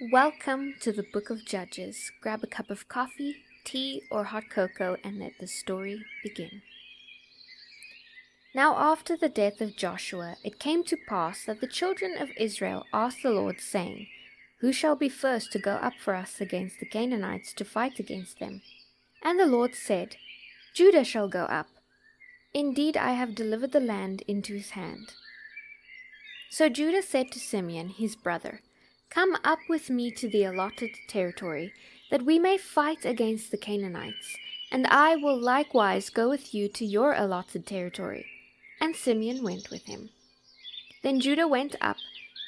Welcome to the Book of Judges. Grab a cup of coffee, tea, or hot cocoa and let the story begin. Now after the death of Joshua, it came to pass that the children of Israel asked the Lord, saying, Who shall be first to go up for us against the Canaanites to fight against them? And the Lord said, Judah shall go up. Indeed, I have delivered the land into his hand. So Judah said to Simeon, his brother, Come up with me to the allotted territory, that we may fight against the Canaanites, and I will likewise go with you to your allotted territory. And Simeon went with him. Then Judah went up,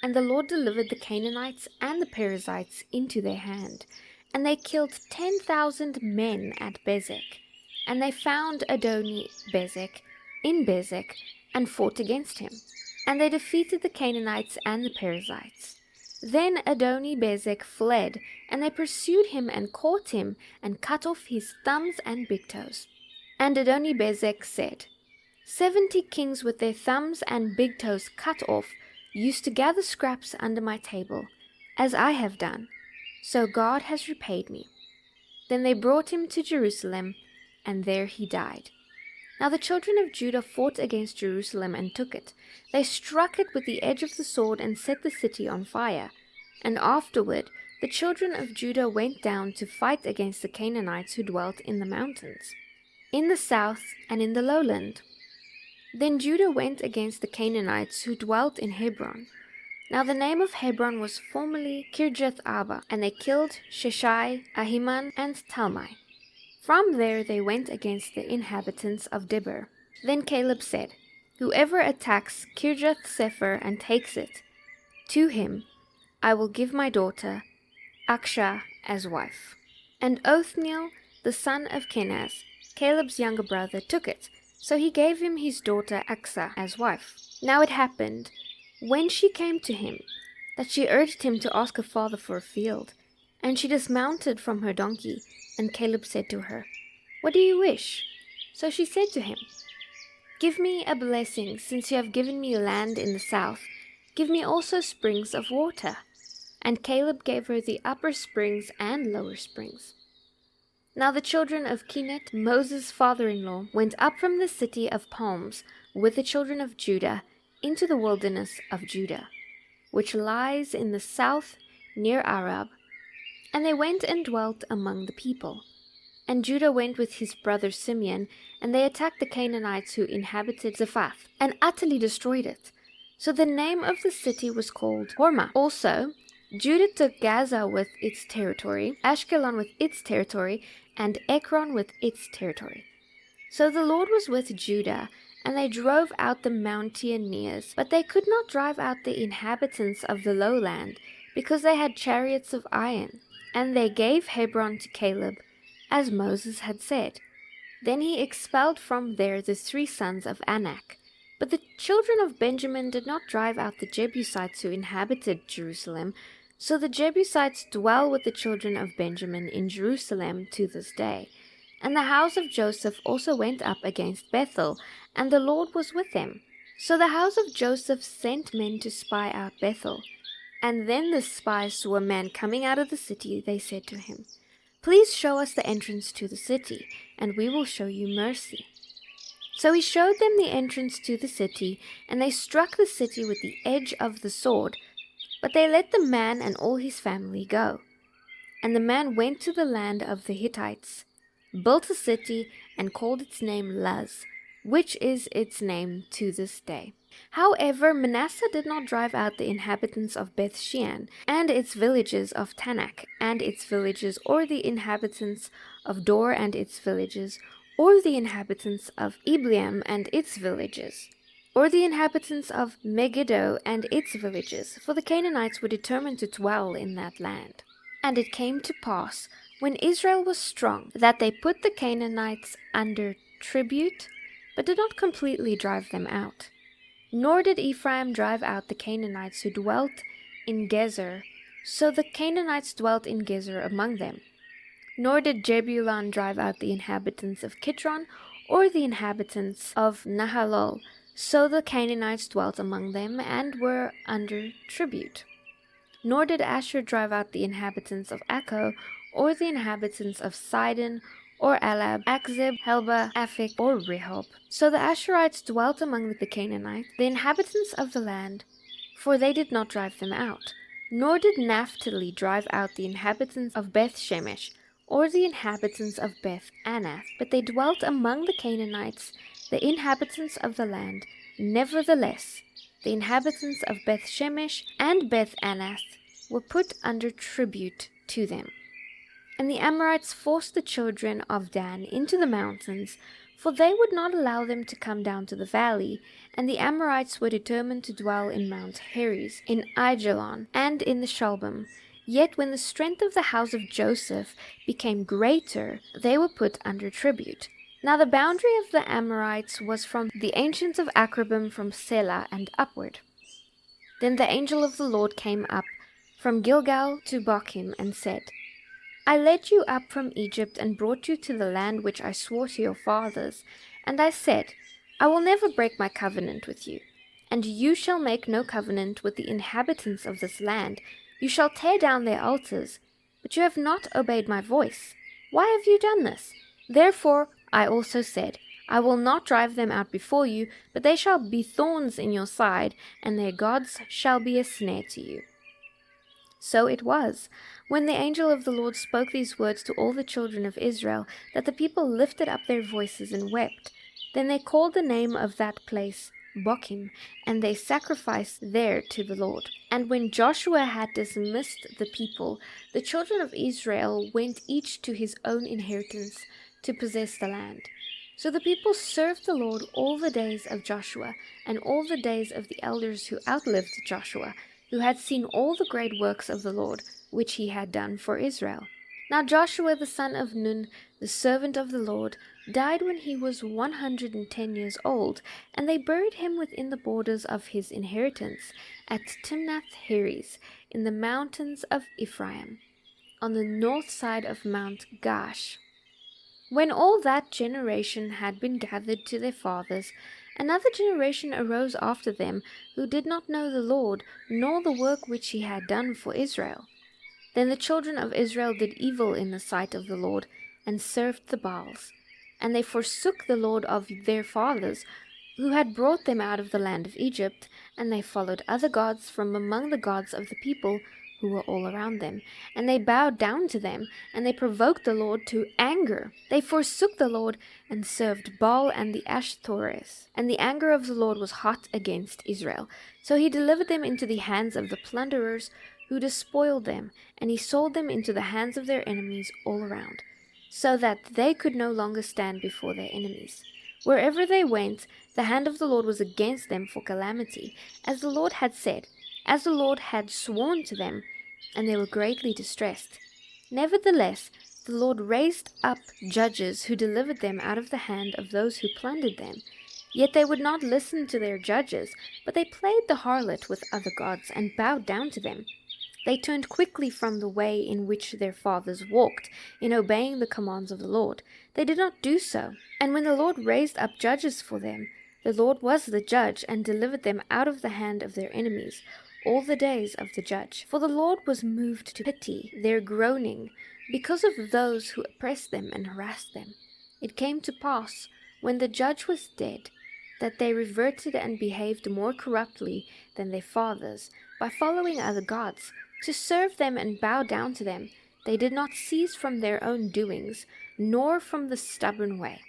and the Lord delivered the Canaanites and the Perizzites into their hand, and they killed 10,000 men at Bezek. And they found Adoni-Bezek in Bezek, and fought against him. And they defeated the Canaanites and the Perizzites. Then Adoni-Bezek fled, and they pursued him and caught him, and cut off his thumbs and big toes. And Adoni-Bezek said, 70 kings with their thumbs and big toes cut off used to gather scraps under my table, as I have done. So God has repaid me. Then they brought him to Jerusalem, and there he died. Now the children of Judah fought against Jerusalem and took it. They struck it with the edge of the sword and set the city on fire. And afterward the children of Judah went down to fight against the Canaanites who dwelt in the mountains, in the south and in the lowland. Then Judah went against the Canaanites who dwelt in Hebron. Now the name of Hebron was formerly Kirjath-Arba, and they killed Sheshai, Ahiman, and Talmai. From there they went against the inhabitants of Debir. Then Caleb said, Whoever attacks Kirjath-Sepher and takes it, to him I will give my daughter Aksha as wife. And Othniel, the son of Kenaz, Caleb's younger brother, took it, so he gave him his daughter Aksha as wife. Now it happened, when she came to him, that she urged him to ask her father for a field. And she dismounted from her donkey, and Caleb said to her, What do you wish? So she said to him, Give me a blessing, since you have given me land in the south. Give me also springs of water. And Caleb gave her the upper springs and lower springs. Now the children of Kenet, Moses' father-in-law, went up from the city of palms with the children of Judah into the wilderness of Judah, which lies in the south near Arab. And they went and dwelt among the people. And Judah went with his brother Simeon, and they attacked the Canaanites who inhabited Zephath, and utterly destroyed it. So the name of the city was called Hormah. Also, Judah took Gaza with its territory, Ashkelon with its territory, and Ekron with its territory. So the Lord was with Judah, and they drove out the mountaineers, but they could not drive out the inhabitants of the lowland, because they had chariots of iron. And they gave Hebron to Caleb, as Moses had said. Then he expelled from there the 3 sons of Anak. But the children of Benjamin did not drive out the Jebusites who inhabited Jerusalem, so the Jebusites dwell with the children of Benjamin in Jerusalem to this day. And the house of Joseph also went up against Bethel, and the Lord was with them. So the house of Joseph sent men to spy out Bethel. And then the spies saw a man coming out of the city. They said to him, Please show us the entrance to the city, and we will show you mercy. So he showed them the entrance to the city, and they struck the city with the edge of the sword. But they let the man and all his family go. And the man went to the land of the Hittites, built a city, and called its name Luz, which is its name to this day. However, Manasseh did not drive out the inhabitants of Beth-shean, and its villages of Tanakh, and its villages, or the inhabitants of Dor and its villages, or the inhabitants of Ibleam and its villages, or the inhabitants of Megiddo and its villages, for the Canaanites were determined to dwell in that land. And it came to pass, when Israel was strong, that they put the Canaanites under tribute, but did not completely drive them out. Nor did Ephraim drive out the Canaanites who dwelt in Gezer, so the Canaanites dwelt in Gezer among them. Nor did Jebulun drive out the inhabitants of Kitron, or the inhabitants of Nahalol, so the Canaanites dwelt among them, and were under tribute. Nor did Asher drive out the inhabitants of Akko, or the inhabitants of Sidon, or Alab, Akzib, Helba, Aphik, or Rehob. So the Asherites dwelt among the Canaanites, the inhabitants of the land, for they did not drive them out. Nor did Naphtali drive out the inhabitants of Beth Shemesh, or the inhabitants of Beth Anath, but they dwelt among the Canaanites, the inhabitants of the land. Nevertheless, the inhabitants of Beth Shemesh and Beth Anath were put under tribute to them. And the Amorites forced the children of Dan into the mountains, for they would not allow them to come down to the valley. And the Amorites were determined to dwell in Mount Heres, in Aijalon, and in the Shalbim. Yet when the strength of the house of Joseph became greater, they were put under tribute. Now the boundary of the Amorites was from the ancients of Akrabim, from Selah and upward. Then the angel of the Lord came up from Gilgal to Bochim, and said, I led you up from Egypt and brought you to the land which I swore to your fathers. And I said, I will never break my covenant with you. And you shall make no covenant with the inhabitants of this land. You shall tear down their altars. But you have not obeyed my voice. Why have you done this? Therefore I also said, I will not drive them out before you, but they shall be thorns in your side, and their gods shall be a snare to you. So it was, when the angel of the Lord spoke these words to all the children of Israel, that the people lifted up their voices and wept. Then they called the name of that place Bochim, and they sacrificed there to the Lord. And when Joshua had dismissed the people, the children of Israel went each to his own inheritance to possess the land. So the people served the Lord all the days of Joshua, and all the days of the elders who outlived Joshua, who had seen all the great works of the Lord, which he had done for Israel. Now Joshua the son of Nun, the servant of the Lord, died when he was 110 years old, and they buried him within the borders of his inheritance, at Timnath-Heres, in the mountains of Ephraim, on the north side of Mount Gaash. When all that generation had been gathered to their fathers, another generation arose after them, who did not know the Lord, nor the work which he had done for Israel. Then the children of Israel did evil in the sight of the Lord, and served the Baals. And they forsook the Lord of their fathers, who had brought them out of the land of Egypt, and they followed other gods from among the gods of the people who were all around them. And they bowed down to them, and they provoked the Lord to anger. They forsook the Lord, and served Baal and the Ashtoreth. And the anger of the Lord was hot against Israel. So he delivered them into the hands of the plunderers, who despoiled them, and he sold them into the hands of their enemies all around, so that they could no longer stand before their enemies. Wherever they went, the hand of the Lord was against them for calamity, as the Lord had said, as the Lord had sworn to them, and they were greatly distressed. Nevertheless, the Lord raised up judges who delivered them out of the hand of those who plundered them. Yet they would not listen to their judges, but they played the harlot with other gods, and bowed down to them. They turned quickly from the way in which their fathers walked, in obeying the commands of the Lord. They did not do so. And when the Lord raised up judges for them, the Lord was the judge, and delivered them out of the hand of their enemies all the days of the judge. For the Lord was moved to pity their groaning, because of those who oppressed them and harassed them. It came to pass, when the judge was dead, that they reverted and behaved more corruptly than their fathers, by following other gods, to serve them and bow down to them. They did not cease from their own doings, nor from the stubborn way.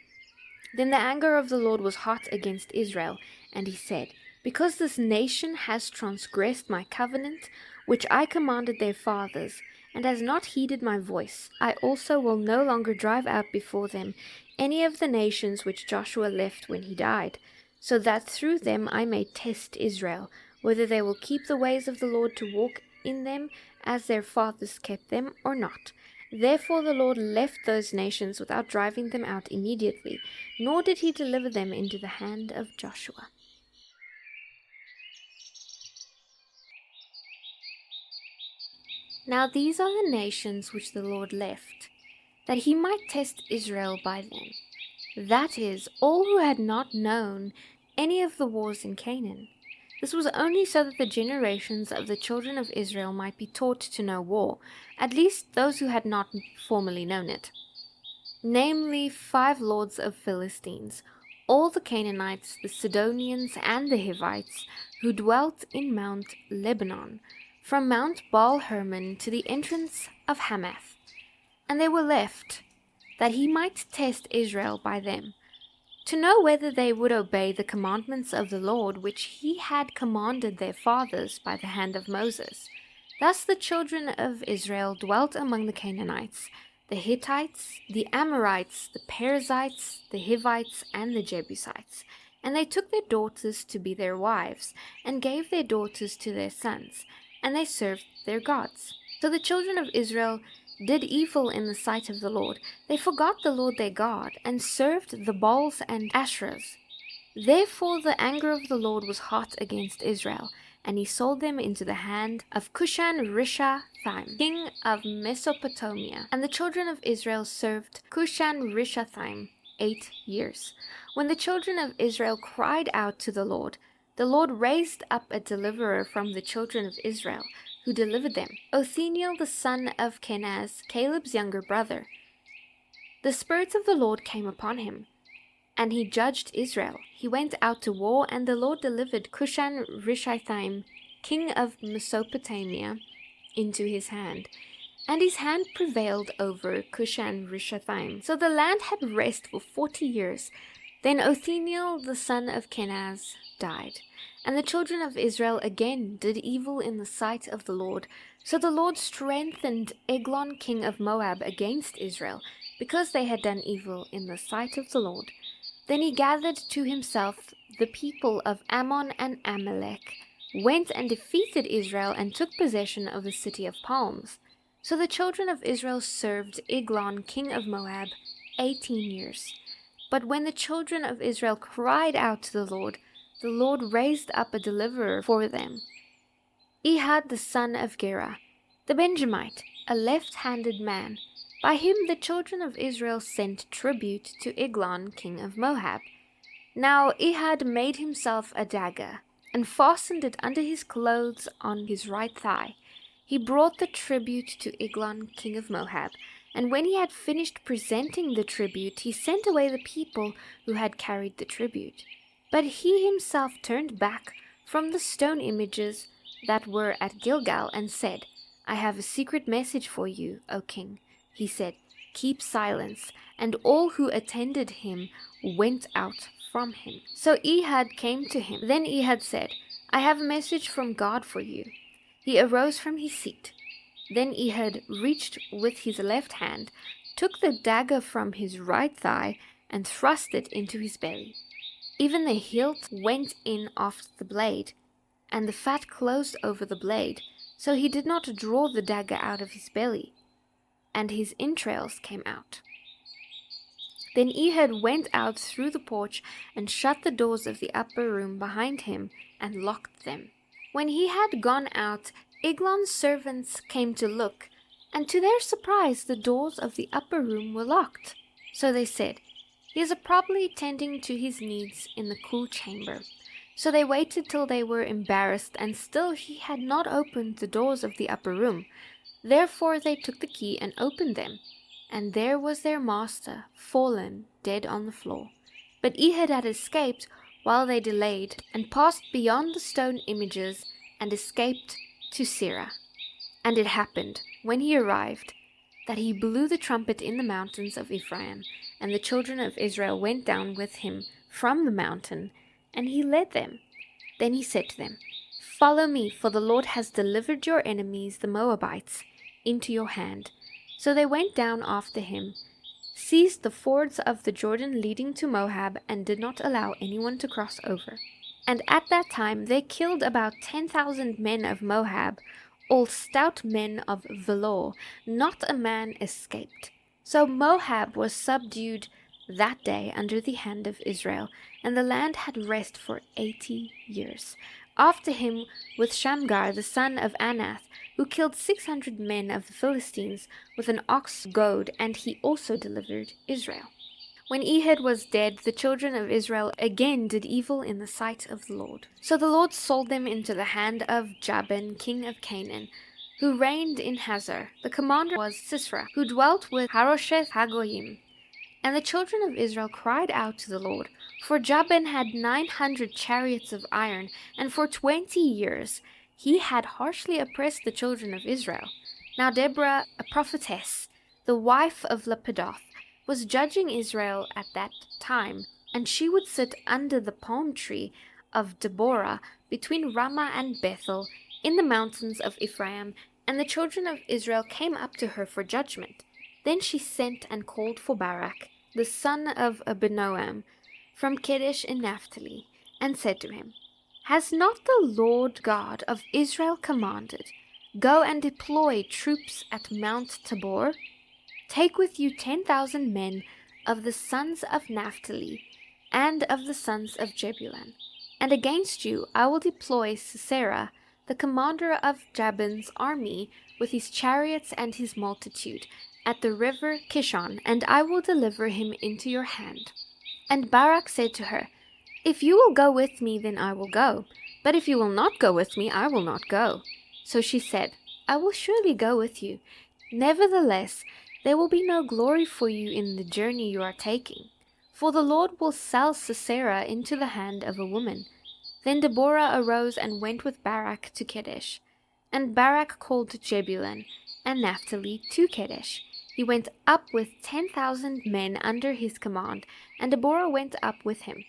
Then the anger of the Lord was hot against Israel, and he said, Because this nation has transgressed my covenant, which I commanded their fathers, and has not heeded my voice, I also will no longer drive out before them any of the nations which Joshua left when he died, so that through them I may test Israel, whether they will keep the ways of the Lord to walk in them as their fathers kept them, or not. Therefore the Lord left those nations without driving them out immediately, nor did he deliver them into the hand of Joshua. Now these are the nations which the Lord left, that he might test Israel by them, that is, all who had not known any of the wars in Canaan. This was only so that the generations of the children of Israel might be taught to know war, at least those who had not formerly known it. Namely, 5 lords of Philistines, all the Canaanites, the Sidonians, and the Hivites, who dwelt in Mount Lebanon, from Mount Baal-Hermon to the entrance of Hamath. And they were left, that he might test Israel by them, to know whether they would obey the commandments of the Lord which he had commanded their fathers by the hand of Moses. Thus the children of Israel dwelt among the Canaanites, the Hittites, the Amorites, the Perizzites, the Hivites, and the Jebusites. And they took their daughters to be their wives, and gave their daughters to their sons, and they served their gods. So the children of Israel did evil in the sight of the Lord. They forgot the Lord their God, and served the Baals and Asherahs. Therefore the anger of the Lord was hot against Israel, and he sold them into the hand of Cushan-Rishathaim, king of Mesopotamia. And the children of Israel served Cushan-Rishathaim 8 years. When the children of Israel cried out to the Lord raised up a deliverer from the children of Israel, who delivered them, Othniel the son of Kenaz, Caleb's younger brother. The Spirit of the Lord came upon him, and he judged Israel. He went out to war, and the Lord delivered Cushan-Rishathaim, king of Mesopotamia, into his hand. And his hand prevailed over Cushan-Rishathaim. So the land had rest for 40 years. Then Othniel the son of Kenaz died. And the children of Israel again did evil in the sight of the Lord. So the Lord strengthened Eglon king of Moab against Israel, because they had done evil in the sight of the Lord. Then he gathered to himself the people of Ammon and Amalek, went and defeated Israel, and took possession of the city of palms. So the children of Israel served Eglon king of Moab 18 years. But when the children of Israel cried out to the Lord raised up a deliverer for them, Ehud the son of Gera, the Benjamite, a left-handed man. By him the children of Israel sent tribute to Eglon king of Moab. Now Ehud made himself a dagger, and fastened it under his clothes on his right thigh. He brought the tribute to Eglon king of Moab, and when he had finished presenting the tribute, he sent away the people who had carried the tribute. But he himself turned back from the stone images that were at Gilgal, and said, I have a secret message for you, O king. He said, Keep silence. And all who attended him went out from him. So Ehud came to him. Then Ehud said, I have a message from God for you. He arose from his seat. Then Ehud reached with his left hand, took the dagger from his right thigh, and thrust it into his belly. Even the hilt went in off the blade, and the fat closed over the blade, so he did not draw the dagger out of his belly, and his entrails came out. Then Ehud went out through the porch and shut the doors of the upper room behind him and locked them. When he had gone out, Eglon's servants came to look, and to their surprise the doors of the upper room were locked. So they said, He is probably tending to his needs in the cool chamber. So they waited till they were embarrassed, and still he had not opened the doors of the upper room. Therefore they took the key and opened them, and there was their master, fallen dead on the floor. But Ehud had escaped while they delayed, and passed beyond the stone images, and escaped to Seirah. And it happened, when he arrived, that he blew the trumpet in the mountains of Ephraim, and the children of Israel went down with him from the mountain, and he led them. Then he said to them, Follow me, for the Lord has delivered your enemies, the Moabites, into your hand. So they went down after him, seized the fords of the Jordan leading to Moab, and did not allow anyone to cross over. And at that time they killed about 10,000 men of Moab, all stout men of valour. Not a man escaped. So Moab was subdued that day under the hand of Israel, and the land had rest for 80 years. After him with Shamgar the son of Anath, who killed 600 men of the Philistines with an ox goad, and he also delivered Israel. When Ehud was dead, the children of Israel again did evil in the sight of the Lord. So the Lord sold them into the hand of Jabin, king of Canaan, who reigned in Hazor. The commander was Sisera, who dwelt with Harosheth Hagoyim. And the children of Israel cried out to the Lord, for Jabin had 900 chariots of iron, and for 20 years he had harshly oppressed the children of Israel. Now Deborah, a prophetess, the wife of Lapidoth, was judging Israel at that time, and she would sit under the palm tree of Deborah between Ramah and Bethel in the mountains of Ephraim, and the children of Israel came up to her for judgment. Then she sent and called for Barak, the son of Abinoam, from Kedesh in Naphtali, and said to him, Has not the Lord God of Israel commanded, Go and deploy troops at Mount Tabor? Take with you 10,000 men of the sons of Naphtali and of the sons of Jebulun, and against you I will deploy Sisera, the commander of Jabin's army, with his chariots and his multitude, at the river Kishon, and I will deliver him into your hand. And Barak said to her, If you will go with me, then I will go, but if you will not go with me, I will not go. So she said, I will surely go with you. Nevertheless, there will be no glory for you in the journey you are taking, for the Lord will sell Sisera into the hand of a woman. Then Deborah arose and went with Barak to Kedesh. And Barak called Jebulun and Naphtali to Kedesh. He went up with 10,000 men under his command, and Deborah went up with him.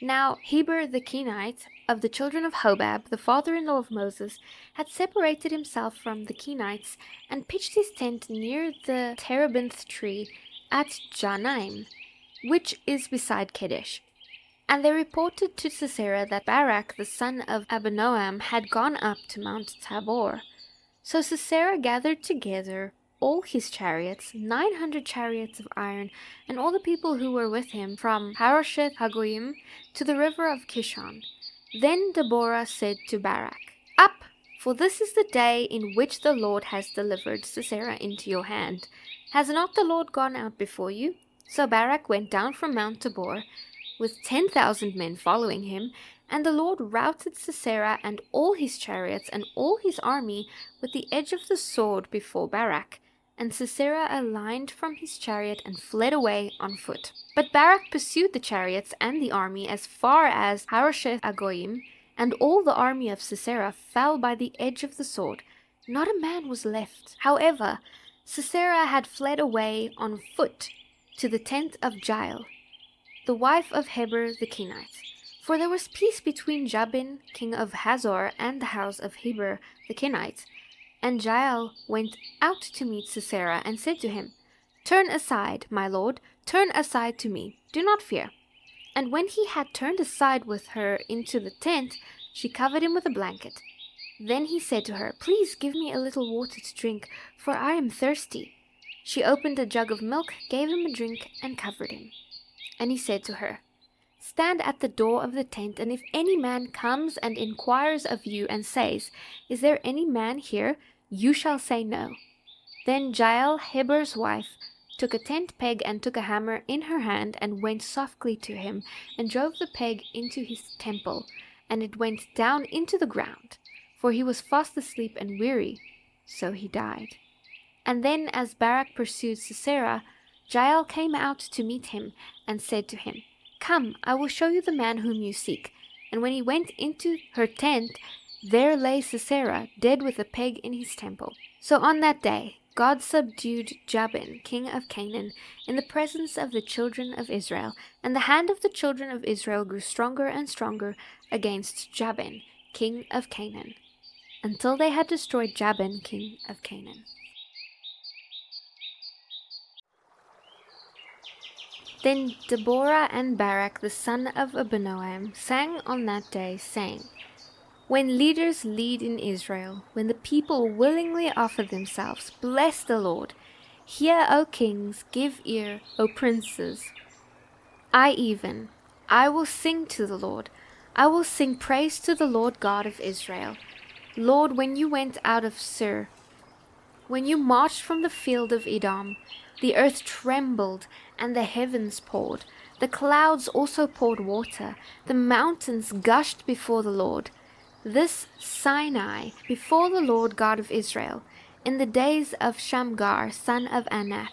Now Heber the Kenite, of the children of Hobab, the father-in-law of Moses, had separated himself from the Kenites, and pitched his tent near the terebinth tree at Janaim, which is beside Kedesh. And they reported to Sisera that Barak the son of Abinoam had gone up to Mount Tabor. So Sisera gathered together all his chariots, 900 chariots of iron, and all the people who were with him, from Harosheth Hagoyim to the river of Kishon. Then Deborah said to Barak, Up, for this is the day in which the Lord has delivered Sisera into your hand. Has not the Lord gone out before you? So Barak went down from Mount Tabor, with 10,000 men following him, and the Lord routed Sisera and all his chariots and all his army with the edge of the sword before Barak. And Sisera aligned from his chariot and fled away on foot. But Barak pursued the chariots and the army as far as Harosheth Hagoyim, and all the army of Sisera fell by the edge of the sword. Not a man was left. However, Sisera had fled away on foot to the tent of Jael, the wife of Heber the Kenite. For there was peace between Jabin, king of Hazor, and the house of Heber the Kenite. And Jael went out to meet Sisera, and said to him, Turn aside, my lord, turn aside to me, do not fear. And when he had turned aside with her into the tent, she covered him with a blanket. Then he said to her, Please give me a little water to drink, for I am thirsty. She opened a jug of milk, gave him a drink, and covered him. And he said to her, Stand at the door of the tent, and if any man comes and inquires of you and says, Is there any man here? You shall say no. Then Jael, Heber's wife, took a tent peg and took a hammer in her hand, and went softly to him, and drove the peg into his temple, and it went down into the ground, for he was fast asleep and weary, so he died. And then, as Barak pursued Sisera, Jael came out to meet him, and said to him, Come, I will show you the man whom you seek. And when he went into her tent, there lay Sisera, dead with a peg in his temple. So on that day God subdued Jabin, king of Canaan, in the presence of the children of Israel, and the hand of the children of Israel grew stronger and stronger against Jabin, king of Canaan, until they had destroyed Jabin, king of Canaan. Then Deborah and Barak the son of Abinoam sang on that day, saying, When leaders lead in Israel, when the people willingly offer themselves, bless the Lord. Hear, O kings, give ear, O princes. I will sing to the Lord. I will sing praise to the Lord God of Israel. Lord, when you went out of Sur, When you marched from the field of Edom, the earth trembled and the heavens poured. The clouds also poured water. The mountains gushed before the Lord. This Sinai, before the Lord God of Israel, in the days of Shamgar, son of Anath,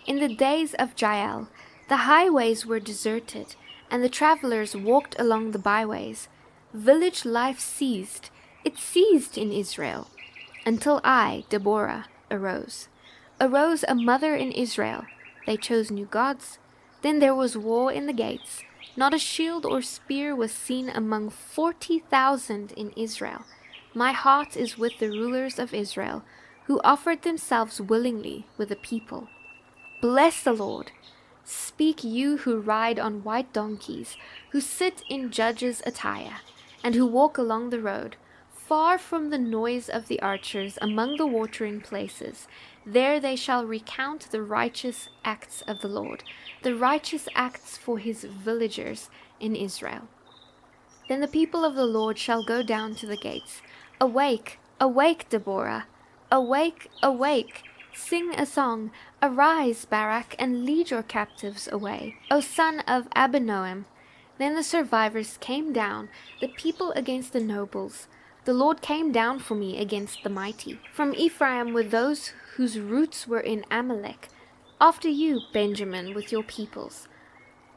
in the days of Jael, the highways were deserted, and the travelers walked along the byways. Village life ceased. It ceased in Israel, until I, Deborah, arose. Arose a mother in Israel. They chose new gods. Then there was war in the gates. Not a shield or spear was seen among 40,000 in Israel. My heart is with the rulers of Israel, who offered themselves willingly with the people. Bless the Lord. Speak, you who ride on white donkeys, who sit in judges' attire, and who walk along the road, far from the noise of the archers among the watering places. There they shall recount the righteous acts of the Lord, the righteous acts for his villagers in Israel. Then the people of the Lord shall go down to the gates. Awake, awake, Deborah! Awake, awake! Sing a song. Arise, Barak, and lead your captives away, O son of Abinoam. Then the survivors came down, the people against the nobles. The Lord came down for me against the mighty. From Ephraim were those whose roots were in Amalek. After you, Benjamin, with your peoples.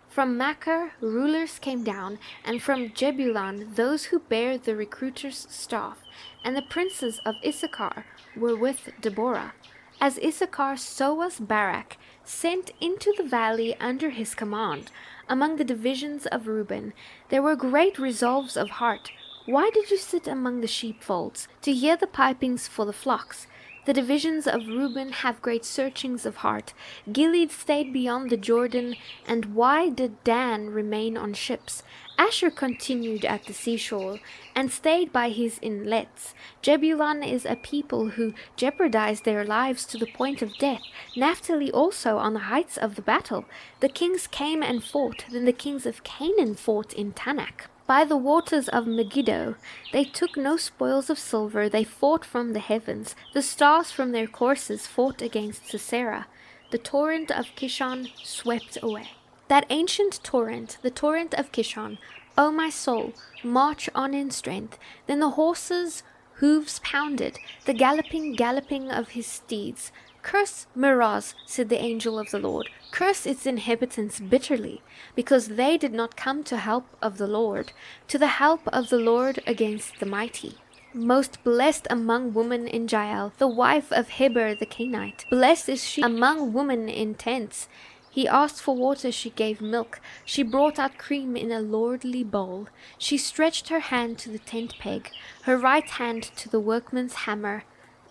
From Machir rulers came down, and from Jebulun those who bear the recruiter's staff. And the princes of Issachar were with Deborah. As Issachar, so was Barak, sent into the valley under his command. Among the divisions of Reuben there were great resolves of heart. Why did you sit among the sheepfolds, to hear the pipings for the flocks? The divisions of Reuben have great searchings of heart. Gilead stayed beyond the Jordan, and why did Dan remain on ships? Asher continued at the seashore, and stayed by his inlets. Jebulun is a people who jeopardized their lives to the point of death. Naphtali also on the heights of the battle. The kings came and fought, then the kings of Canaan fought in Tanakh. By the waters of Megiddo, they took no spoils of silver, they fought from the heavens. The stars from their courses fought against Sisera. The torrent of Kishon swept away. That ancient torrent, the torrent of Kishon, O my soul, march on in strength. Then the horses' hooves pounded, the galloping of his steeds. Curse Meroz, said the angel of the Lord. Curse its inhabitants bitterly, because they did not come to help of the Lord, to the help of the Lord against the mighty. Most blessed among women in Jael, the wife of Heber the Kenite. Blessed is she among women in tents. He asked for water, she gave milk. She brought out cream in a lordly bowl. She stretched her hand to the tent peg, her right hand to the workman's hammer.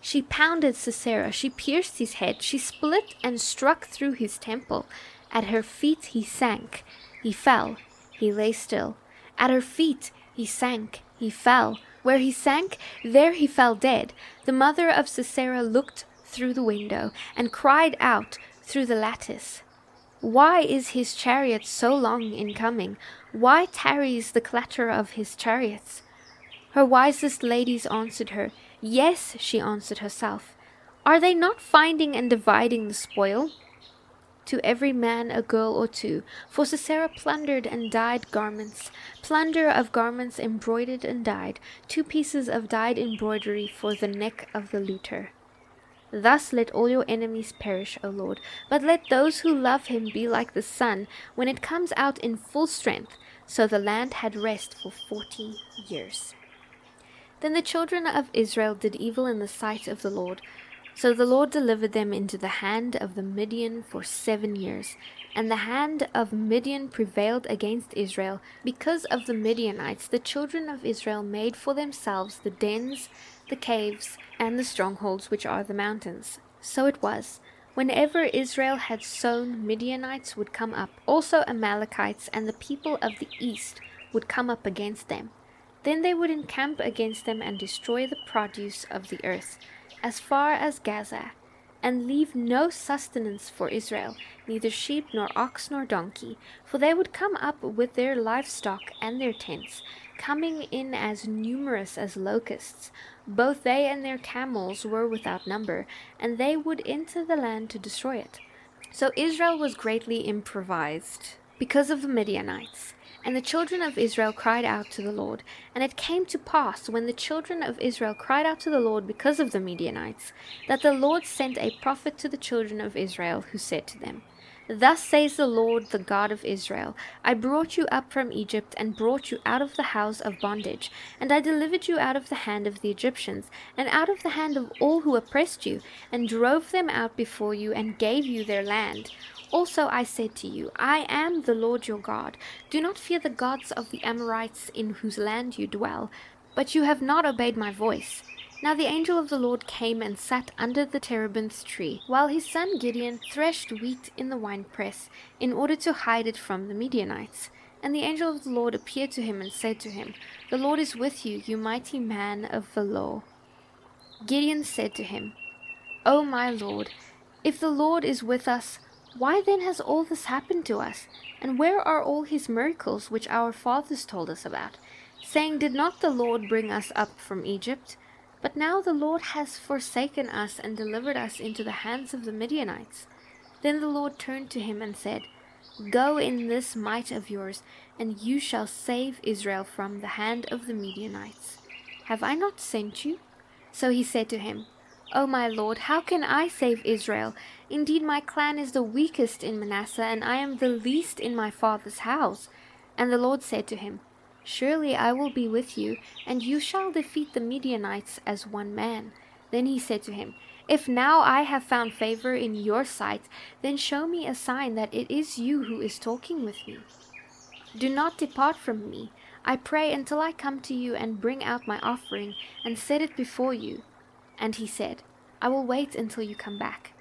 She pounded Sisera, she pierced his head, she split and struck through his temple. At her feet he sank, he fell, he lay still. At her feet he sank, he fell. Where he sank, there he fell dead. The mother of Sisera looked through the window and cried out through the lattice. Why is his chariot so long in coming? Why tarries the clatter of his chariots? Her wisest ladies answered her. Yes, she answered herself. Are they not finding and dividing the spoil? To every man a girl or two, for Sisera plundered and dyed garments, plunder of garments embroidered and dyed, 2 pieces of dyed embroidery for the neck of the looter. Thus let all your enemies perish, O Lord, but let those who love him be like the sun when it comes out in full strength. So the land had rest for 40 years. Then the children of Israel did evil in the sight of the Lord. So the Lord delivered them into the hand of the Midian for 7 years. And the hand of Midian prevailed against Israel. Because of the Midianites, the children of Israel made for themselves the dens, the caves, and the strongholds which are the mountains. So it was, whenever Israel had sown, Midianites would come up. Also Amalekites and the people of the east would come up against them. Then they would encamp against them and destroy the produce of the earth, as far as Gaza, and leave no sustenance for Israel, neither sheep nor ox nor donkey, for they would come up with their livestock and their tents, coming in as numerous as locusts. Both they and their camels were without number, and they would enter the land to destroy it. So Israel was greatly impoverished because of the Midianites. And the children of Israel cried out to the Lord. And it came to pass, when the children of Israel cried out to the Lord because of the Midianites, that the Lord sent a prophet to the children of Israel, who said to them, Thus says the Lord, the God of Israel, I brought you up from Egypt, and brought you out of the house of bondage, and I delivered you out of the hand of the Egyptians, and out of the hand of all who oppressed you, and drove them out before you, and gave you their land. Also I said to you, I am the Lord your God. Do not fear the gods of the Amorites in whose land you dwell. But you have not obeyed my voice. Now the angel of the Lord came and sat under the terebinth tree, while his son Gideon threshed wheat in the winepress, in order to hide it from the Midianites. And the angel of the Lord appeared to him and said to him, The Lord is with you, you mighty man of valor. Gideon said to him, O my Lord, if the Lord is with us, why then has all this happened to us? And where are all his miracles which our fathers told us about, saying, Did not the Lord bring us up from Egypt? But now the Lord has forsaken us and delivered us into the hands of the Midianites. Then the Lord turned to him and said, Go in this might of yours, and you shall save Israel from the hand of the Midianites. Have I not sent you? So he said to him, O my Lord, how can I save Israel? Indeed, my clan is the weakest in Manasseh, and I am the least in my father's house. And the Lord said to him, Surely I will be with you, and you shall defeat the Midianites as one man. Then he said to him, If now I have found favor in your sight, then show me a sign that it is you who is talking with me. Do not depart from me, I pray, until I come to you and bring out my offering and set it before you. And he said, I will wait until you come back.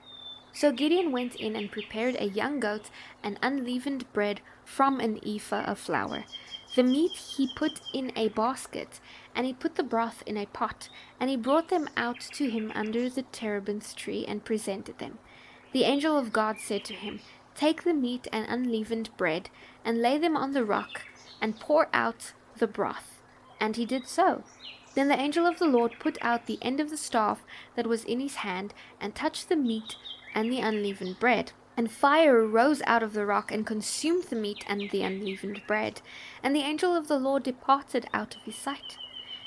So Gideon went in and prepared a young goat and unleavened bread from an ephah of flour. The meat he put in a basket, and he put the broth in a pot, and he brought them out to him under the terebinth tree and presented them. The angel of God said to him, Take the meat and unleavened bread, and lay them on the rock, and pour out the broth. And he did so. Then the angel of the Lord put out the end of the staff that was in his hand, and touched the meat and the unleavened bread. And fire rose out of the rock, and consumed the meat and the unleavened bread. And the angel of the Lord departed out of his sight.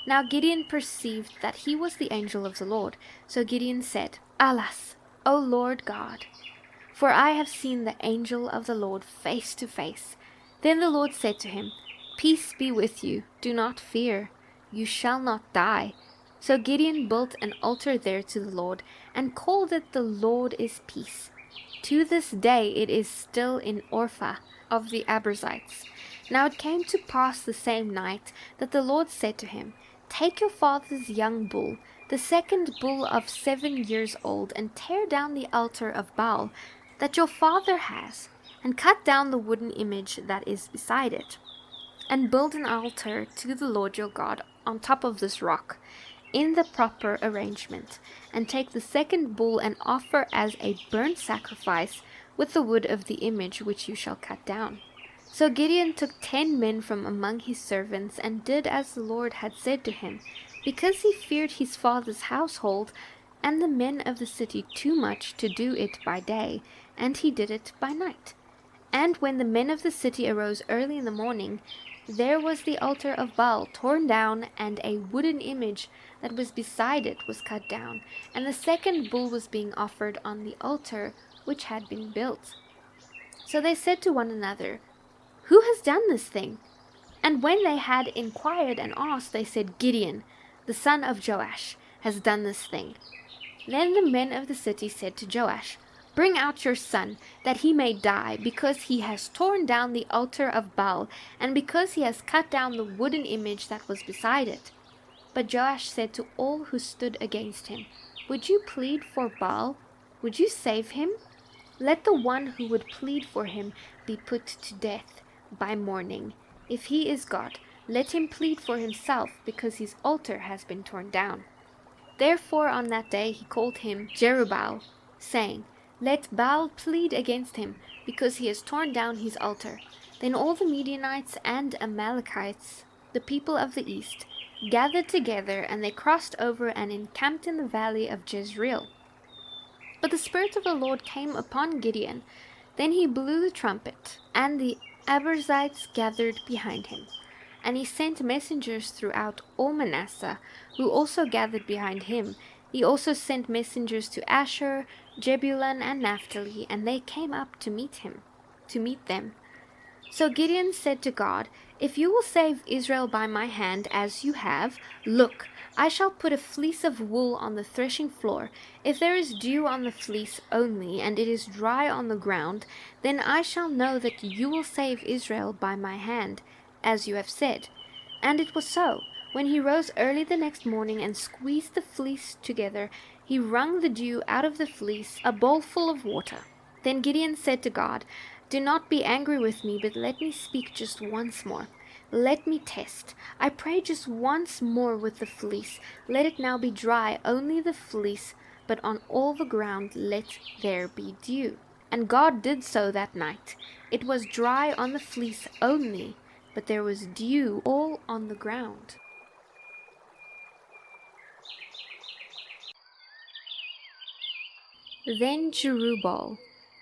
Now Gideon perceived that he was the angel of the Lord. So Gideon said, Alas, O Lord God, for I have seen the angel of the Lord face to face. Then the Lord said to him, Peace be with you, do not fear, you shall not die. So Gideon built an altar there to the Lord, and called it The Lord is Peace. To this day it is still in Orpha of the Abrazites. Now it came to pass the same night that the Lord said to him, Take your father's young bull, the second bull of 7 years old, and tear down the altar of Baal that your father has, and cut down the wooden image that is beside it, and build an altar to the Lord your God on top of this rock, in the proper arrangement, and take the second bull and offer as a burnt sacrifice with the wood of the image which you shall cut down. So Gideon took 10 men from among his servants, and did as the Lord had said to him, because he feared his father's household and the men of the city too much to do it by day, and he did it by night. And when the men of the city arose early in the morning, there was the altar of Baal torn down, and a wooden image that was beside it was cut down, and the second bull was being offered on the altar which had been built. So they said to one another, Who has done this thing? And when they had inquired and asked, they said, Gideon, the son of Joash, has done this thing. Then the men of the city said to Joash, Bring out your son, that he may die, because he has torn down the altar of Baal, and because he has cut down the wooden image that was beside it. But Joash said to all who stood against him, Would you plead for Baal? Would you save him? Let the one who would plead for him be put to death by morning. If he is God, let him plead for himself, because his altar has been torn down. Therefore on that day he called him Jerubbaal, saying, Let Baal plead against him, because he has torn down his altar. Then all the Midianites and Amalekites, the people of the east, gathered together, and they crossed over and encamped in the valley of Jezreel. But the Spirit of the Lord came upon Gideon. Then he blew the trumpet, and the Abiezrites gathered behind him. And he sent messengers throughout all Manasseh, who also gathered behind him. He also sent messengers to Asher, Jebulun, and Naphtali, and they came up to meet them. So Gideon said to God, "If you will save Israel by my hand, as you have, look, I shall put a fleece of wool on the threshing floor. If there is dew on the fleece only, and it is dry on the ground, then I shall know that you will save Israel by my hand, as you have said." And it was so. When he rose early the next morning and squeezed the fleece together, he wrung the dew out of the fleece, a bowlful of water. Then Gideon said to God, "Do not be angry with me, but let me speak just once more. Let me test. I pray just once more with the fleece. Let it now be dry, only the fleece, but on all the ground let there be dew." And God did so that night. It was dry on the fleece only, but there was dew all on the ground. Then Jerubbaal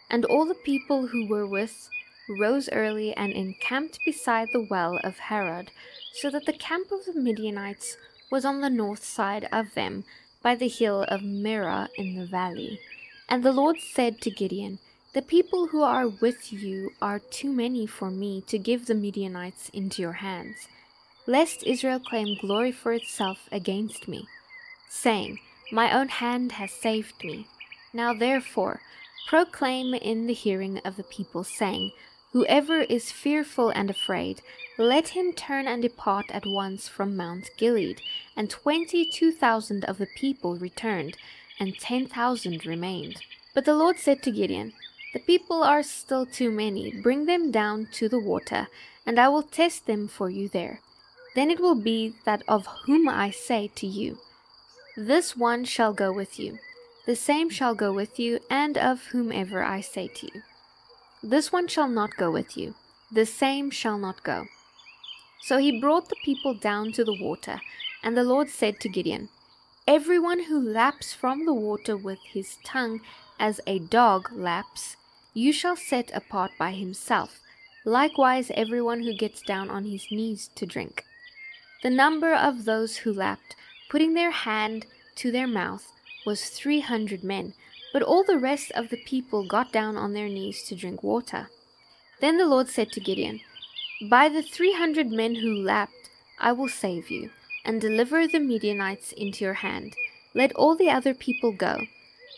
and all the people who were with rose early and encamped beside the well of Harod, so that the camp of the Midianites was on the north side of them, by the hill of Merah in the valley. And the Lord said to Gideon, "The people who are with you are too many for me to give the Midianites into your hands, lest Israel claim glory for itself against me, saying, 'My own hand has saved me.' Now therefore, proclaim in the hearing of the people, saying, 'Whoever is fearful and afraid, let him turn and depart at once from Mount Gilead.' And 22,000 of the people returned, and 10,000 remained. But the Lord said to Gideon, 'The people are still too many. Bring them down to the water, and I will test them for you there. Then it will be that of whom I say to you, This one shall go with you, the same shall go with you, and of whomever I say to you, This one shall not go with you, the same shall not go.' So he brought the people down to the water, and the Lord said to Gideon, 'Everyone who laps from the water with his tongue as a dog laps, you shall set apart by himself, likewise everyone who gets down on his knees to drink.' The number of those who lapped, putting their hand to their mouth, was 300 men, but all the rest of the people got down on their knees to drink water. Then the Lord said to Gideon, 'By the 300 men who lapped, I will save you, and deliver the Midianites into your hand. Let all the other people go,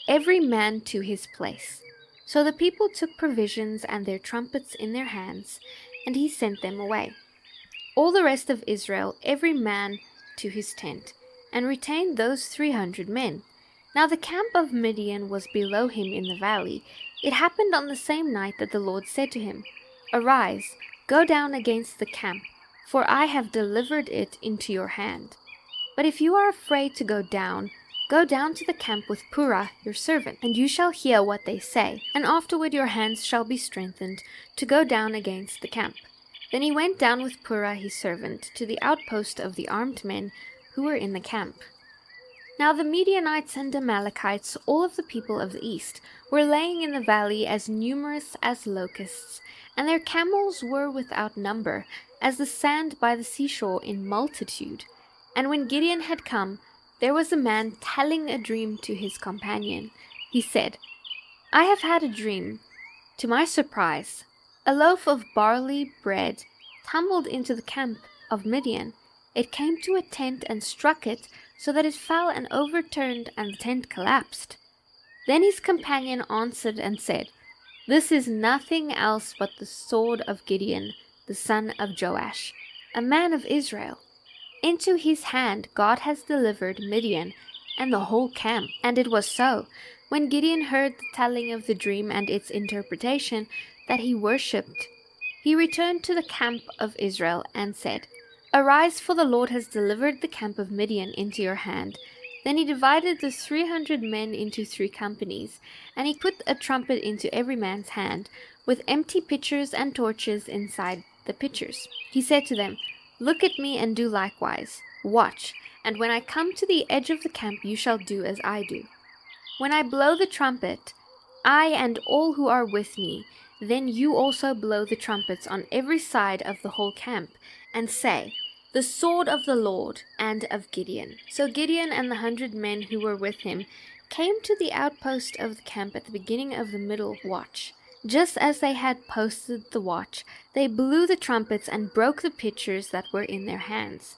every man to his place.' So the people took provisions and their trumpets in their hands, and he sent them away. All the rest of Israel, every man to his tent, and retained those 300 men. Now the camp of Midian was below him in the valley. It happened on the same night that the Lord said to him, 'Arise, go down against the camp, for I have delivered it into your hand. But if you are afraid to go down to the camp with Purah your servant, and you shall hear what they say, and afterward your hands shall be strengthened to go down against the camp.' Then he went down with Purah his servant to the outpost of the armed men who were in the camp. Now the Midianites and Amalekites, all of the people of the east, were laying in the valley as numerous as locusts, and their camels were without number, as the sand by the seashore in multitude. And when Gideon had come, there was a man telling a dream to his companion. He said, 'I have had a dream. To my surprise, a loaf of barley bread tumbled into the camp of Midian. It came to a tent and struck it, so that it fell and overturned, and the tent collapsed.' Then his companion answered and said, 'This is nothing else but the sword of Gideon, the son of Joash, a man of Israel. Into his hand God has delivered Midian and the whole camp.' And it was so, when Gideon heard the telling of the dream and its interpretation, that he worshipped. He returned to the camp of Israel and said, 'Arise, for the Lord has delivered the camp of Midian into your hand.' Then he divided the 300 men into 3 companies, and he put a trumpet into every man's hand, with empty pitchers and torches inside the pitchers. He said to them, 'Look at me and do likewise.' Watch, and when I come to the edge of the camp, you shall do as I do. When I blow the trumpet, I and all who are with me, then you also blow the trumpets on every side of the whole camp, and say, The sword of the Lord and of Gideon. So Gideon and the 100 men who were with him came to the outpost of the camp at the beginning of the middle watch. Just as they had posted the watch, they blew the trumpets and broke the pitchers that were in their hands.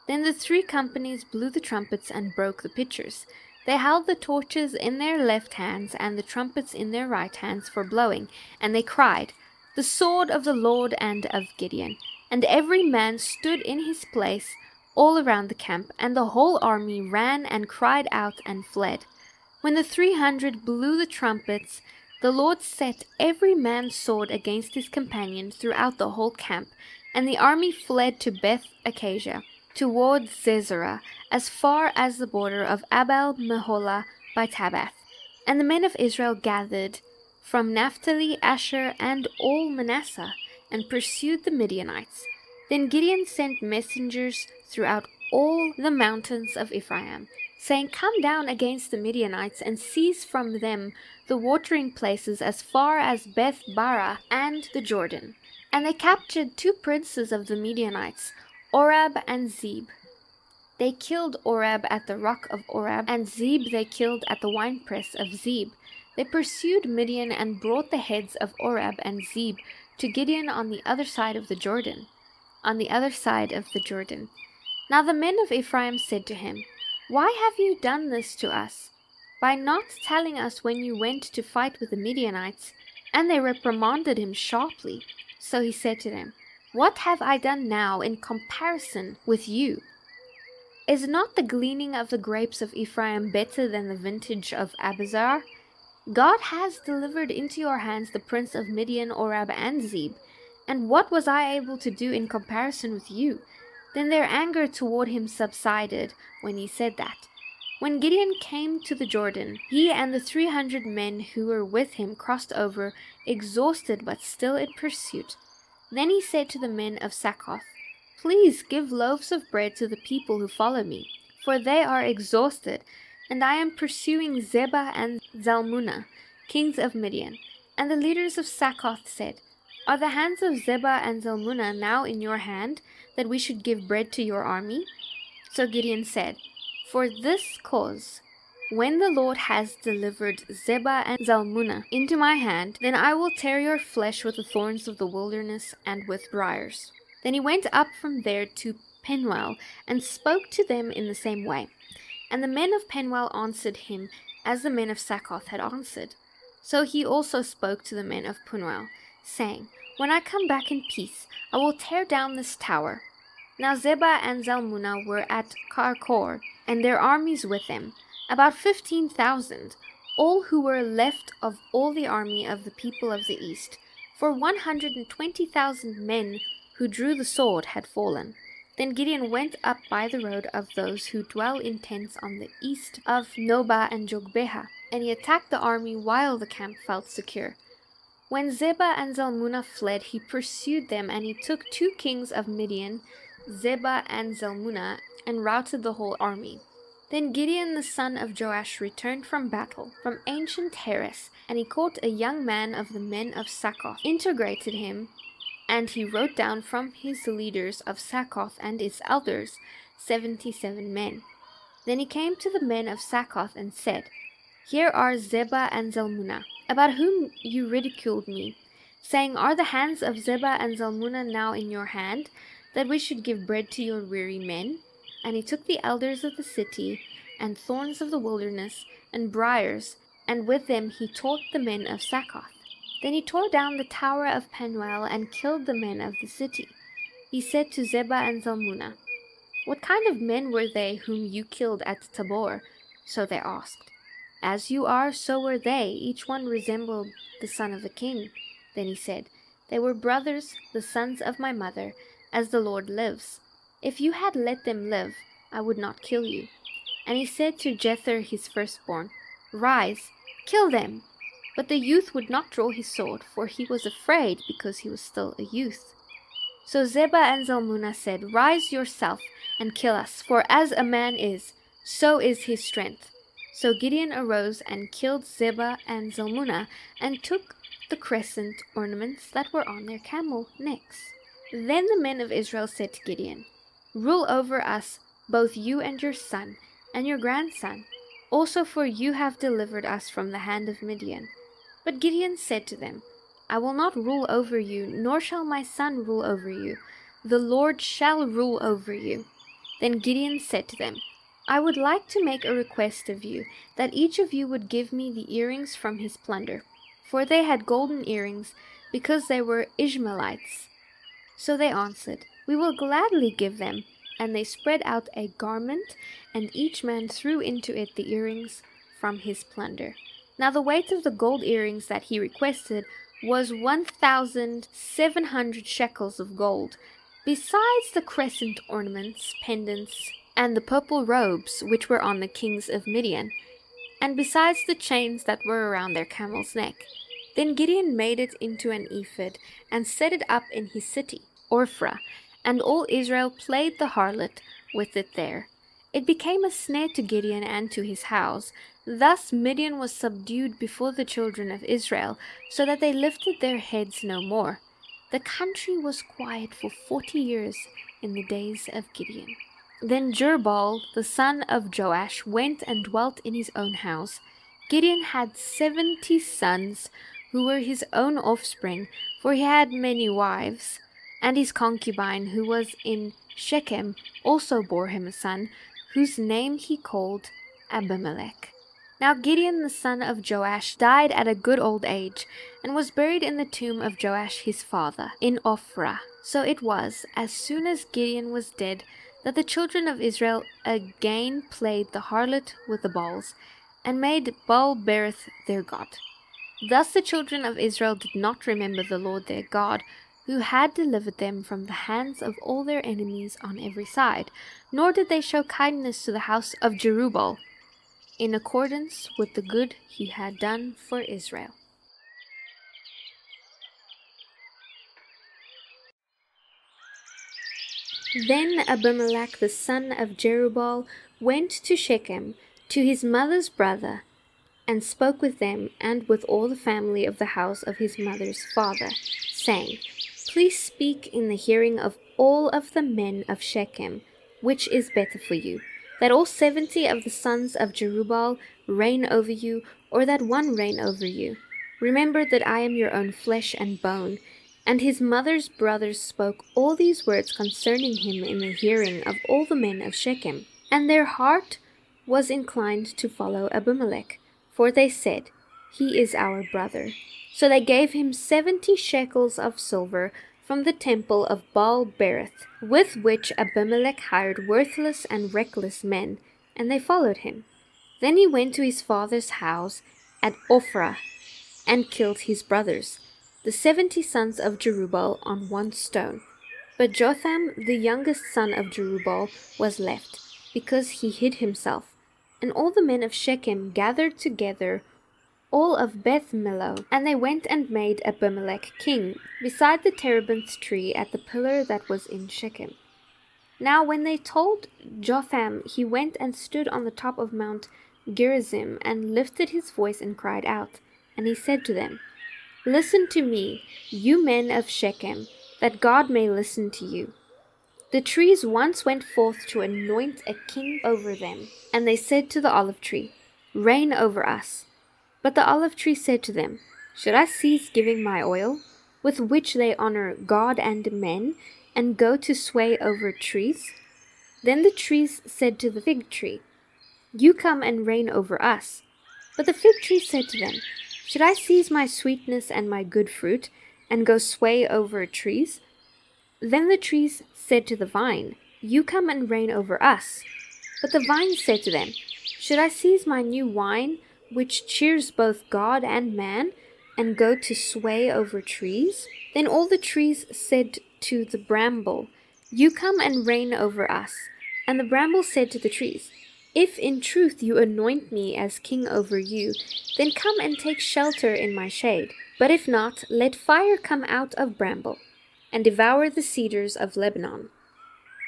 Then the 3 companies blew the trumpets and broke the pitchers. They held the torches in their left hands and the trumpets in their right hands for blowing, and they cried, The sword of the Lord and of Gideon. And every man stood in his place all around the camp, and the whole army ran and cried out and fled. When the 300 blew the trumpets, the Lord set every man's sword against his companion throughout the whole camp, and the army fled to Beth Acacia, toward Zezerah, as far as the border of Abel Meholah by Tabath. And the men of Israel gathered from Naphtali, Asher, and all Manasseh, and pursued the Midianites. Then Gideon sent messengers throughout all the mountains of Ephraim, saying, Come down against the Midianites, and seize from them the watering places as far as Beth Barah and the Jordan. And they captured 2 princes of the Midianites, Orab and Zeb. They killed Orab at the rock of Orab, and Zeb they killed at the winepress of Zeb. They pursued Midian and brought the heads of Orab and Zeb to Gideon on the other side of the Jordan. Now the men of Ephraim said to him, Why have you done this to us, by not telling us when you went to fight with the Midianites? And they reprimanded him sharply. So he said to them, What have I done now in comparison with you? Is not the gleaning of the grapes of Ephraim better than the vintage of Abizar? God has delivered into your hands the prince of Midian, Orab, and Zeb. And what was I able to do in comparison with you? Then their anger toward him subsided when he said that. When Gideon came to the Jordan, he and the 300 men who were with him crossed over, exhausted but still in pursuit. Then he said to the men of Succoth, Please give loaves of bread to the people who follow me, for they are exhausted, and I am pursuing Zebah and Zalmunna, kings of Midian. And the leaders of Succoth said, Are the hands of Zebah and Zalmunna now in your hand, that we should give bread to your army? So Gideon said, For this cause, when the Lord has delivered Zebah and Zalmunna into my hand, then I will tear your flesh with the thorns of the wilderness and with briars. Then he went up from there to Penuel, and spoke to them in the same way. And the men of Penuel answered him as the men of Succoth had answered. So he also spoke to the men of Penuel, saying, When I come back in peace, I will tear down this tower. Now Zebah and Zalmunna were at Karkor, and their armies with them, about 15,000, all who were left of all the army of the people of the east, for 120,000 men who drew the sword had fallen. Then Gideon went up by the road of those who dwell in tents on the east of Nobah and Jogbeha, and he attacked the army while the camp felt secure. When Zebah and Zalmunna fled, he pursued them, and he took 2 kings of Midian, Zebah and Zalmunna, and routed the whole army. Then Gideon the son of Joash returned from battle, from ancient Heres, and he caught a young man of the men of Succoth, integrated him, and he wrote down from his leaders of Succoth and its elders 77 men. Then he came to the men of Succoth and said, Here are Zebah and Zalmunna, about whom you ridiculed me, saying, Are the hands of Zebah and Zalmunna now in your hand, that we should give bread to your weary men? And he took the elders of the city, and thorns of the wilderness, and briars, and with them he taught the men of Succoth. Then he tore down the tower of Penuel, and killed the men of the city. He said to Zebah and Zalmunna, What kind of men were they whom you killed at Tabor? So they asked. As you are, so were they. Each one resembled the son of a king. Then he said, They were brothers, the sons of my mother, as the Lord lives. If you had let them live, I would not kill you. And he said to Jether his firstborn, Rise, kill them. But the youth would not draw his sword, for he was afraid, because he was still a youth. So Zebah and Zalmunna said, Rise yourself and kill us, for as a man is, so is his strength. So Gideon arose and killed Zebah and Zalmunna, and took the crescent ornaments that were on their camel necks. Then the men of Israel said to Gideon, Rule over us, both you and your son, and your grandson, also for you have delivered us from the hand of Midian. But Gideon said to them, I will not rule over you, nor shall my son rule over you. The Lord shall rule over you. Then Gideon said to them, I would like to make a request of you, that each of you would give me the earrings from his plunder. For they had golden earrings, because they were Ishmaelites. So they answered, We will gladly give them. And they spread out a garment, and each man threw into it the earrings from his plunder. Now the weight of the gold earrings that he requested was 1,700 shekels of gold, besides the crescent ornaments, pendants, and the purple robes which were on the kings of Midian, and besides the chains that were around their camel's neck. Then Gideon made it into an ephod, and set it up in his city, Ophrah, and all Israel played the harlot with it there. It became a snare to Gideon and to his house. Thus Midian was subdued before the children of Israel, so that they lifted their heads no more. The country was quiet for 40 years in the days of Gideon. Then Jerubbaal, the son of Joash, went and dwelt in his own house. Gideon had 70 sons, who were his own offspring, for he had many wives. And his concubine, who was in Shechem, also bore him a son, whose name he called Abimelech. Now Gideon the son of Joash died at a good old age, and was buried in the tomb of Joash his father, in Ophrah. So it was, as soon as Gideon was dead, that the children of Israel again played the harlot with the Baals, and made Baal-berith their god. Thus the children of Israel did not remember the Lord their God, who had delivered them from the hands of all their enemies on every side, nor did they show kindness to the house of Jerubbaal, in accordance with the good he had done for Israel. Then Abimelech the son of Jerubbaal went to Shechem, to his mother's brother, and spoke with them and with all the family of the house of his mother's father, saying, Please speak in the hearing of all of the men of Shechem, which is better for you, that all 70 of the sons of Jerubbaal reign over you, or that one reign over you. Remember that I am your own flesh and bone. And his mother's brothers spoke all these words concerning him in the hearing of all the men of Shechem. And their heart was inclined to follow Abimelech, for they said, He is our brother. So they gave him 70 shekels of silver from the temple of Baal-berith, with which Abimelech hired worthless and reckless men, and they followed him. Then he went to his father's house at Ophrah, and killed his brothers, the 70 sons of Jerubbaal, on one stone. But Jotham, the youngest son of Jerubbaal, was left, because he hid himself. And all the men of Shechem gathered together, all of Beth Millo, and they went and made Abimelech king, beside the terebinth tree at the pillar that was in Shechem. Now when they told Jotham, he went and stood on the top of Mount Gerizim, and lifted his voice and cried out. And he said to them, Listen to me, you men of Shechem, that God may listen to you. The trees once went forth to anoint a king over them, and they said to the olive tree, Reign over us. But the olive tree said to them, Should I cease giving my oil, with which they honor God and men, and go to sway over trees? Then the trees said to the fig tree, You come and reign over us. But the fig tree said to them, Should I seize my sweetness and my good fruit, and go sway over trees? Then the trees said to the vine, You come and reign over us. But the vine said to them, Should I seize my new wine, which cheers both God and man, and go to sway over trees? Then all the trees said to the bramble, You come and reign over us. And the bramble said to the trees, If in truth you anoint me as king over you, then come and take shelter in my shade. But if not, let fire come out of bramble. and devour the cedars of Lebanon.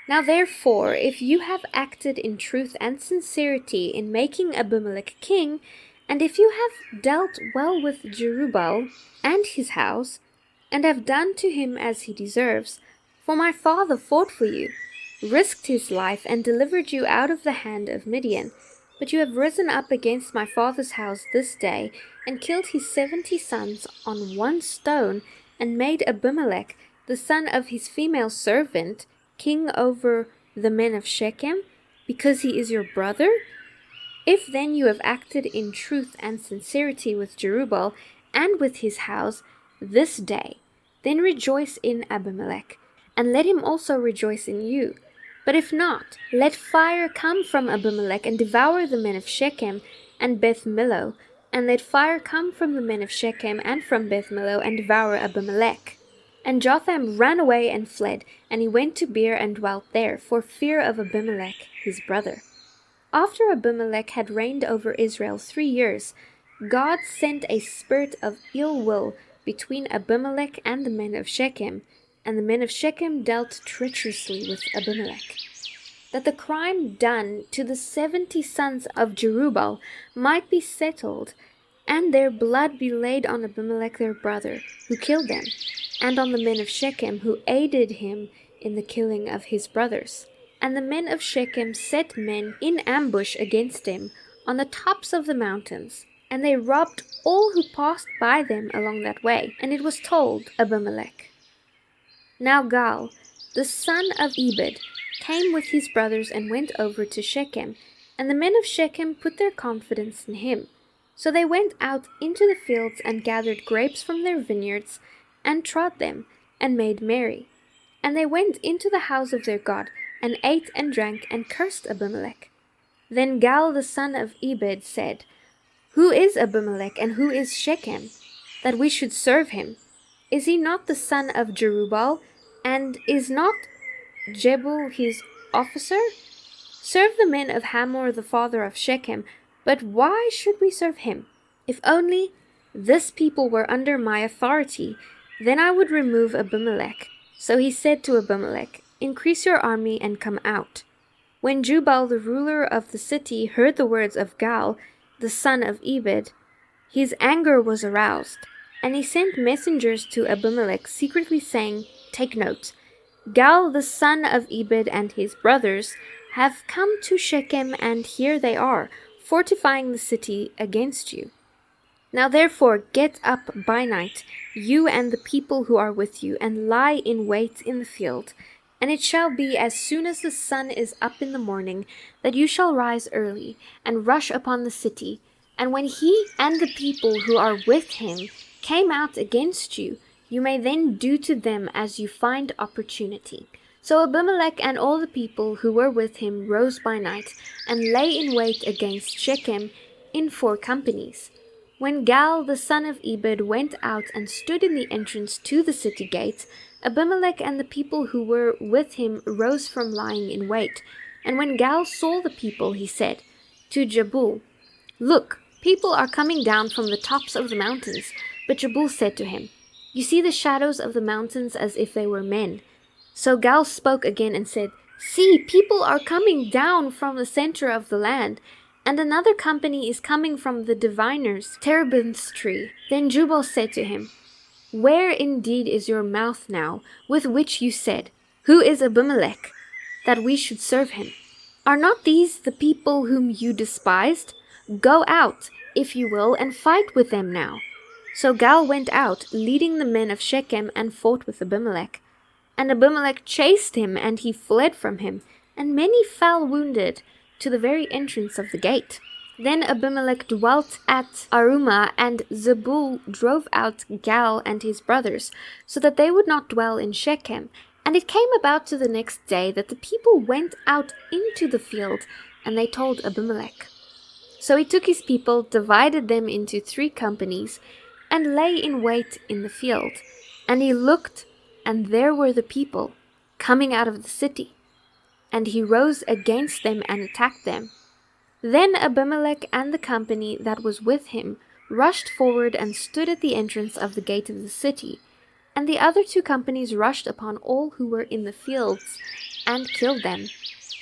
Now therefore, if you have acted in truth and sincerity in making Abimelech king, and if you have dealt well with Jerubbaal and his house, and have done to him as he deserves, for my father fought for you, risked his life, and delivered you out of the hand of Midian, but you have risen up against my father's house this day, and killed his 70 sons on one stone, and made Abimelech, the son of his female servant, king over the men of Shechem, because he is your brother? If then you have acted in truth and sincerity with Jerubbaal and with his house this day, then rejoice in Abimelech, and let him also rejoice in you. But if not, let fire come from Abimelech and devour the men of Shechem and Beth Millo, and let fire come from the men of Shechem and from Beth Millo and devour Abimelech. And Jotham ran away and fled, and he went to Beer and dwelt there, for fear of Abimelech his brother. After Abimelech had reigned over Israel 3 years, God sent a spirit of ill will between Abimelech and the men of Shechem, and the men of Shechem dealt treacherously with Abimelech, that the crime done to the 70 sons of Jerubbaal might be settled, and their blood be laid on Abimelech their brother, who killed them, and on the men of Shechem, who aided him in the killing of his brothers. And the men of Shechem set men in ambush against him on the tops of the mountains, and they robbed all who passed by them along that way. And it was told Abimelech. Now Gaal, the son of Ebed, came with his brothers and went over to Shechem, and the men of Shechem put their confidence in him. So they went out into the fields and gathered grapes from their vineyards, and trod them, and made merry. And they went into the house of their God, and ate and drank, and cursed Abimelech. Then Gaal the son of Ebed said, Who is Abimelech, and who is Shechem, that we should serve him? Is he not the son of Jerubbaal, and is not Jebul his officer? Serve the men of Hamor the father of Shechem, but why should we serve him? If only this people were under my authority, then I would remove Abimelech. So he said to Abimelech, Increase your army and come out. When Jubal the ruler of the city heard the words of Gaal, the son of Ebed, his anger was aroused, and he sent messengers to Abimelech secretly saying, Take note, Gaal the son of Ebed and his brothers have come to Shechem, and here they are, fortifying the city against you. Now therefore get up by night, you and the people who are with you, and lie in wait in the field. And it shall be as soon as the sun is up in the morning, that you shall rise early, and rush upon the city. And when he and the people who are with him came out against you, you may then do to them as you find opportunity. So Abimelech and all the people who were with him rose by night, and lay in wait against Shechem in 4 companies. When Gaal the son of Ebed went out and stood in the entrance to the city gate, Abimelech and the people who were with him rose from lying in wait. And when Gaal saw the people, he said to Jebul, Look, people are coming down from the tops of the mountains. But Jebul said to him, You see the shadows of the mountains as if they were men. So Gaal spoke again and said, See, people are coming down from the center of the land, and another company is coming from the diviner's terebinth tree. Then Jubal said to him, Where indeed is your mouth now, with which you said, Who is Abimelech, that we should serve him? Are not these the people whom you despised? Go out, if you will, and fight with them now. So Gaal went out, leading the men of Shechem, and fought with Abimelech. And Abimelech chased him, and he fled from him, and many fell wounded, to the very entrance of the gate. Then Abimelech dwelt at Arumah, and Zebul drove out Gaal and his brothers, so that they would not dwell in Shechem. And it came about to the next day that the people went out into the field, and they told Abimelech. So he took his people, divided them into 3 companies, and lay in wait in the field. And he looked, and there were the people coming out of the city. And he rose against them and attacked them. Then Abimelech and the company that was with him rushed forward and stood at the entrance of the gate of the city. And the other 2 companies rushed upon all who were in the fields and killed them.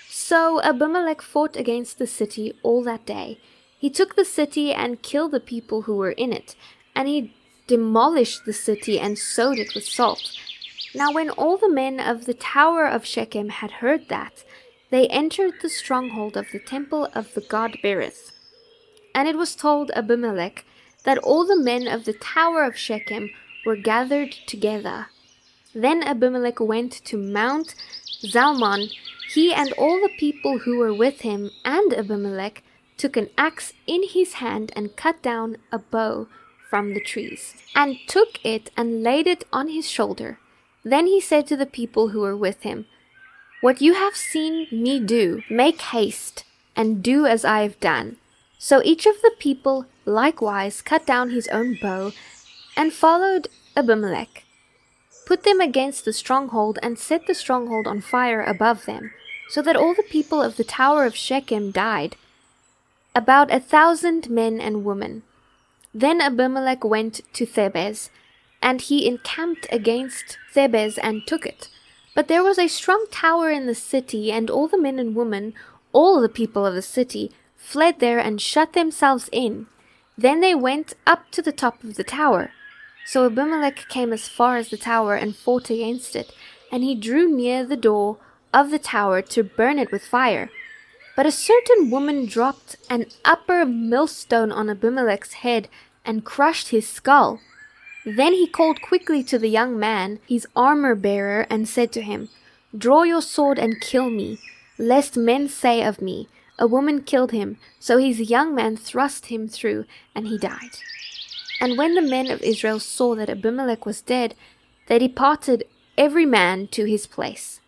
So Abimelech fought against the city all that day. He took the city and killed the people who were in it, and he demolished the city and sowed it with salt. Now when all the men of the tower of Shechem had heard that, they entered the stronghold of the temple of the god Berith. And it was told Abimelech that all the men of the tower of Shechem were gathered together. Then Abimelech went to Mount Zalmon, he and all the people who were with him, and Abimelech took an axe in his hand and cut down a bow from the trees, and took it and laid it on his shoulder. Then he said to the people who were with him, "What you have seen me do, make haste, and do as I have done." So each of the people likewise cut down his own bow, and followed Abimelech, put them against the stronghold, and set the stronghold on fire above them, so that all the people of the tower of Shechem died, about 1,000 men and women. Then Abimelech went to Thebez, and he encamped against Thebez and took it. But there was a strong tower in the city, and all the men and women, all the people of the city, fled there and shut themselves in. Then they went up to the top of the tower. So Abimelech came as far as the tower and fought against it, and he drew near the door of the tower to burn it with fire. But a certain woman dropped an upper millstone on Abimelech's head and crushed his skull. Then he called quickly to the young man, his armor-bearer, and said to him, "Draw your sword and kill me, lest men say of me, 'A woman killed him.' So his young man thrust him through, and he died. And when the men of Israel saw that Abimelech was dead, they departed every man to his place.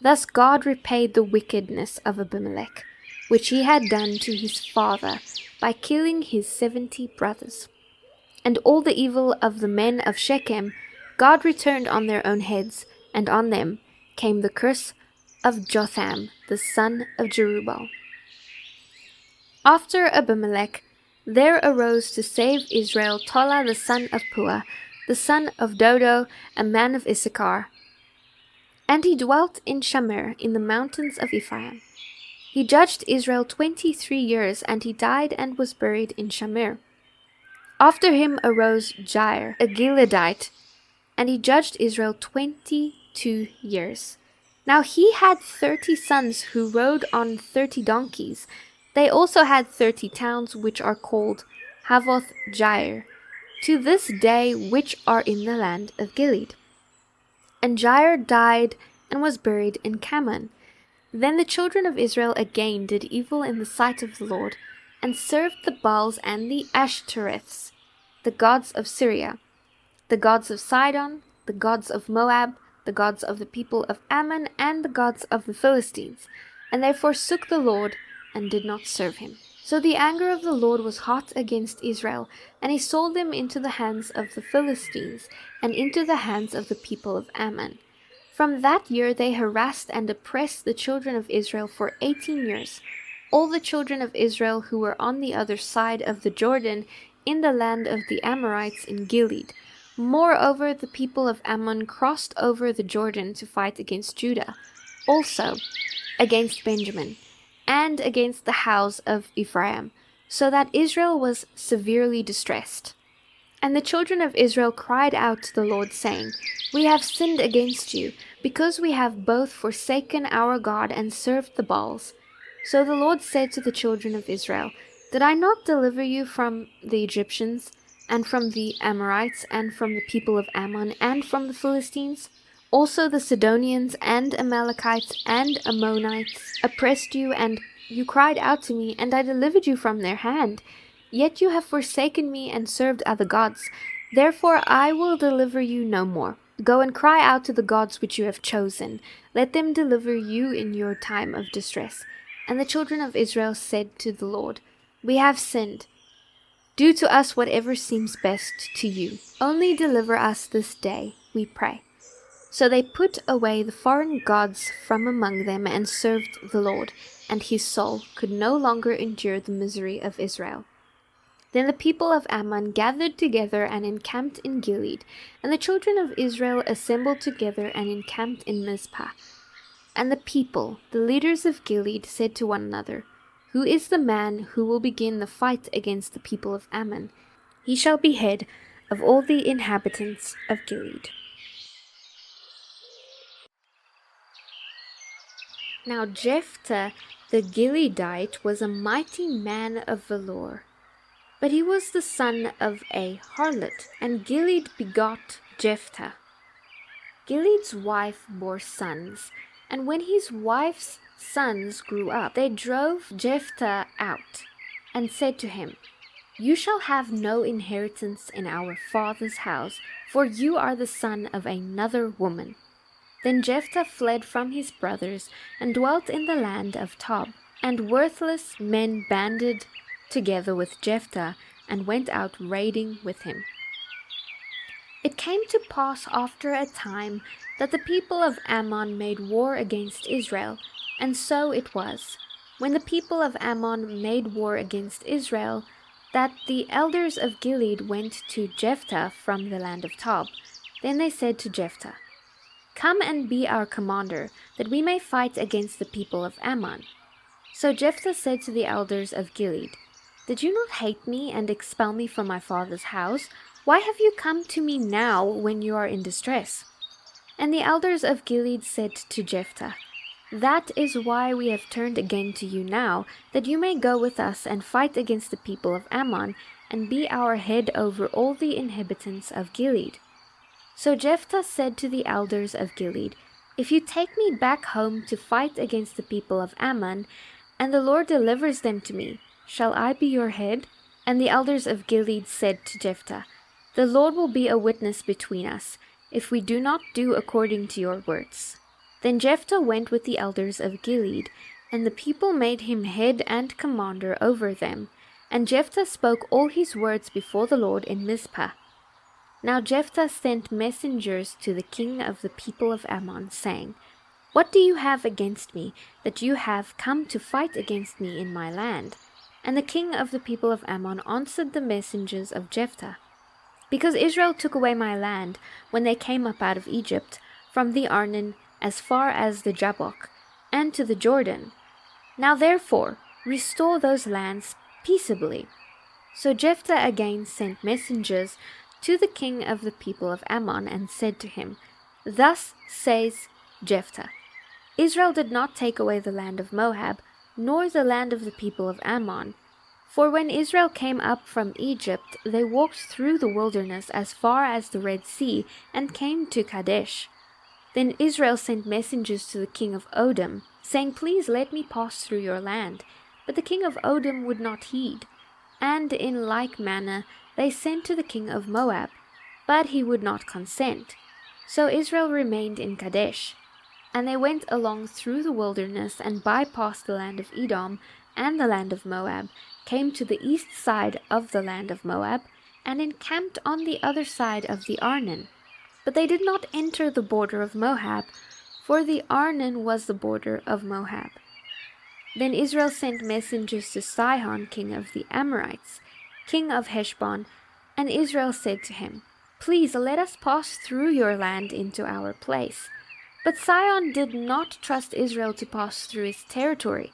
Thus God repaid the wickedness of Abimelech, which he had done to his father, by killing his 70 brothers. And all the evil of the men of Shechem God returned on their own heads, and on them came the curse of Jotham, the son of Jerubbaal. After Abimelech, there arose to save Israel Tola the son of Puah, the son of Dodo, a man of Issachar. And he dwelt in Shamir, in the mountains of Ephraim. He judged Israel 23 years, and he died and was buried in Shamir. After him arose Jair, a Gileadite, and he judged Israel 22 years. Now he had 30 sons who rode on 30 donkeys. They also had 30 towns, which are called Havoth Jair, to this day, which are in the land of Gilead. And Jair died and was buried in Cammon. Then the children of Israel again did evil in the sight of the Lord, and served the Baals and the Ashtoreths, the gods of Syria, the gods of Sidon, the gods of Moab, the gods of the people of Ammon, and the gods of the Philistines. And they forsook the Lord, and did not serve him. So the anger of the Lord was hot against Israel, and he sold them into the hands of the Philistines, and into the hands of the people of Ammon. From that year they harassed and oppressed the children of Israel for 18 years, all the children of Israel who were on the other side of the Jordan, in the land of the Amorites in Gilead. Moreover, the people of Ammon crossed over the Jordan to fight against Judah, also against Benjamin, and against the house of Ephraim, so that Israel was severely distressed. And the children of Israel cried out to the Lord, saying, "We have sinned against you, because we have both forsaken our God and served the Baals." So the Lord said to the children of Israel, "Did I not deliver you from the Egyptians, and from the Amorites, and from the people of Ammon, and from the Philistines? Also the Sidonians and Amalekites and Ammonites oppressed you, and you cried out to me, and I delivered you from their hand. Yet you have forsaken me and served other gods. Therefore I will deliver you no more. Go and cry out to the gods which you have chosen. Let them deliver you in your time of distress." And the children of Israel said to the Lord, "We have sinned. Do to us whatever seems best to you. Only deliver us this day, we pray." So they put away the foreign gods from among them and served the Lord, and his soul could no longer endure the misery of Israel. Then the people of Ammon gathered together and encamped in Gilead, and the children of Israel assembled together and encamped in Mizpah. And the people, the leaders of Gilead, said to one another, "Who is the man who will begin the fight against the people of Ammon? He shall be head of all the inhabitants of Gilead." Now Jephthah the Gileadite was a mighty man of valor, but he was the son of a harlot, and Gilead begot Jephthah. Gilead's wife bore sons, and when his wife's sons grew up, they drove Jephthah out, and said to him, "You shall have no inheritance in our father's house, for you are the son of another woman." Then Jephthah fled from his brothers, and dwelt in the land of Tob. And worthless men banded together with Jephthah, and went out raiding with him. It came to pass after a time that the people of Ammon made war against Israel, and so it was, when the people of Ammon made war against Israel, that the elders of Gilead went to Jephthah from the land of Tob. Then they said to Jephthah, "Come and be our commander, that we may fight against the people of Ammon." So Jephthah said to the elders of Gilead, "Did you not hate me and expel me from my father's house? Why have you come to me now when you are in distress?" And the elders of Gilead said to Jephthah, "That is why we have turned again to you now, that you may go with us and fight against the people of Ammon, and be our head over all the inhabitants of Gilead." So Jephthah said to the elders of Gilead, "If you take me back home to fight against the people of Ammon, and the Lord delivers them to me, shall I be your head?" And the elders of Gilead said to Jephthah, "The Lord will be a witness between us, if we do not do according to your words." Then Jephthah went with the elders of Gilead, and the people made him head and commander over them. And Jephthah spoke all his words before the Lord in Mizpah. Now Jephthah sent messengers to the king of the people of Ammon, saying, "What do you have against me, that you have come to fight against me in my land?" And the king of the people of Ammon answered the messengers of Jephthah, "Because Israel took away my land when they came up out of Egypt, from the Arnon as far as the Jabbok, and to the Jordan. Now therefore restore those lands peaceably." So Jephthah again sent messengers to the king of the people of Ammon, and said to him, "Thus says Jephthah, Israel did not take away the land of Moab, nor the land of the people of Ammon. For when Israel came up from Egypt, they walked through the wilderness as far as the Red Sea, and came to Kadesh. Then Israel sent messengers to the king of Odom, saying, "Please let me pass through your land." But the king of Odom would not heed. And in like manner they sent to the king of Moab, but he would not consent. So Israel remained in Kadesh. And they went along through the wilderness, and bypassed the land of Edom and the land of Moab, came to the east side of the land of Moab, and encamped on the other side of the Arnon. But they did not enter the border of Moab, for the Arnon was the border of Moab. Then Israel sent messengers to Sihon, king of the Amorites, king of Heshbon, and Israel said to him, "Please let us pass through your land into our place." But Sihon did not trust Israel to pass through his territory.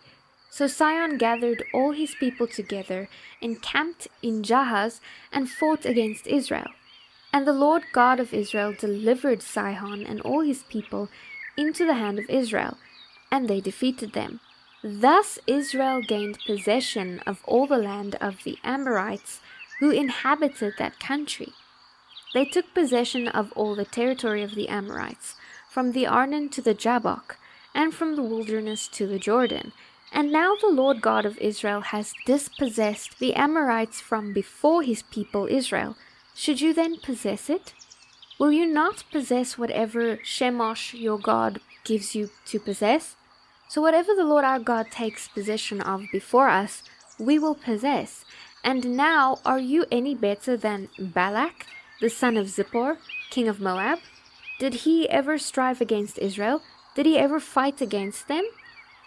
So Sihon gathered all his people together, encamped in Jahaz, and fought against Israel. And the Lord God of Israel delivered Sihon and all his people into the hand of Israel, and they defeated them. Thus Israel gained possession of all the land of the Amorites who inhabited that country. They took possession of all the territory of the Amorites, from the Arnon to the Jabbok, and from the wilderness to the Jordan. And now the Lord God of Israel has dispossessed the Amorites from before his people Israel. Should you then possess it? Will you not possess whatever Shemosh your God gives you to possess? So whatever the Lord our God takes possession of before us, we will possess. And now are you any better than Balak, the son of Zippor, king of Moab? Did he ever strive against Israel? Did he ever fight against them?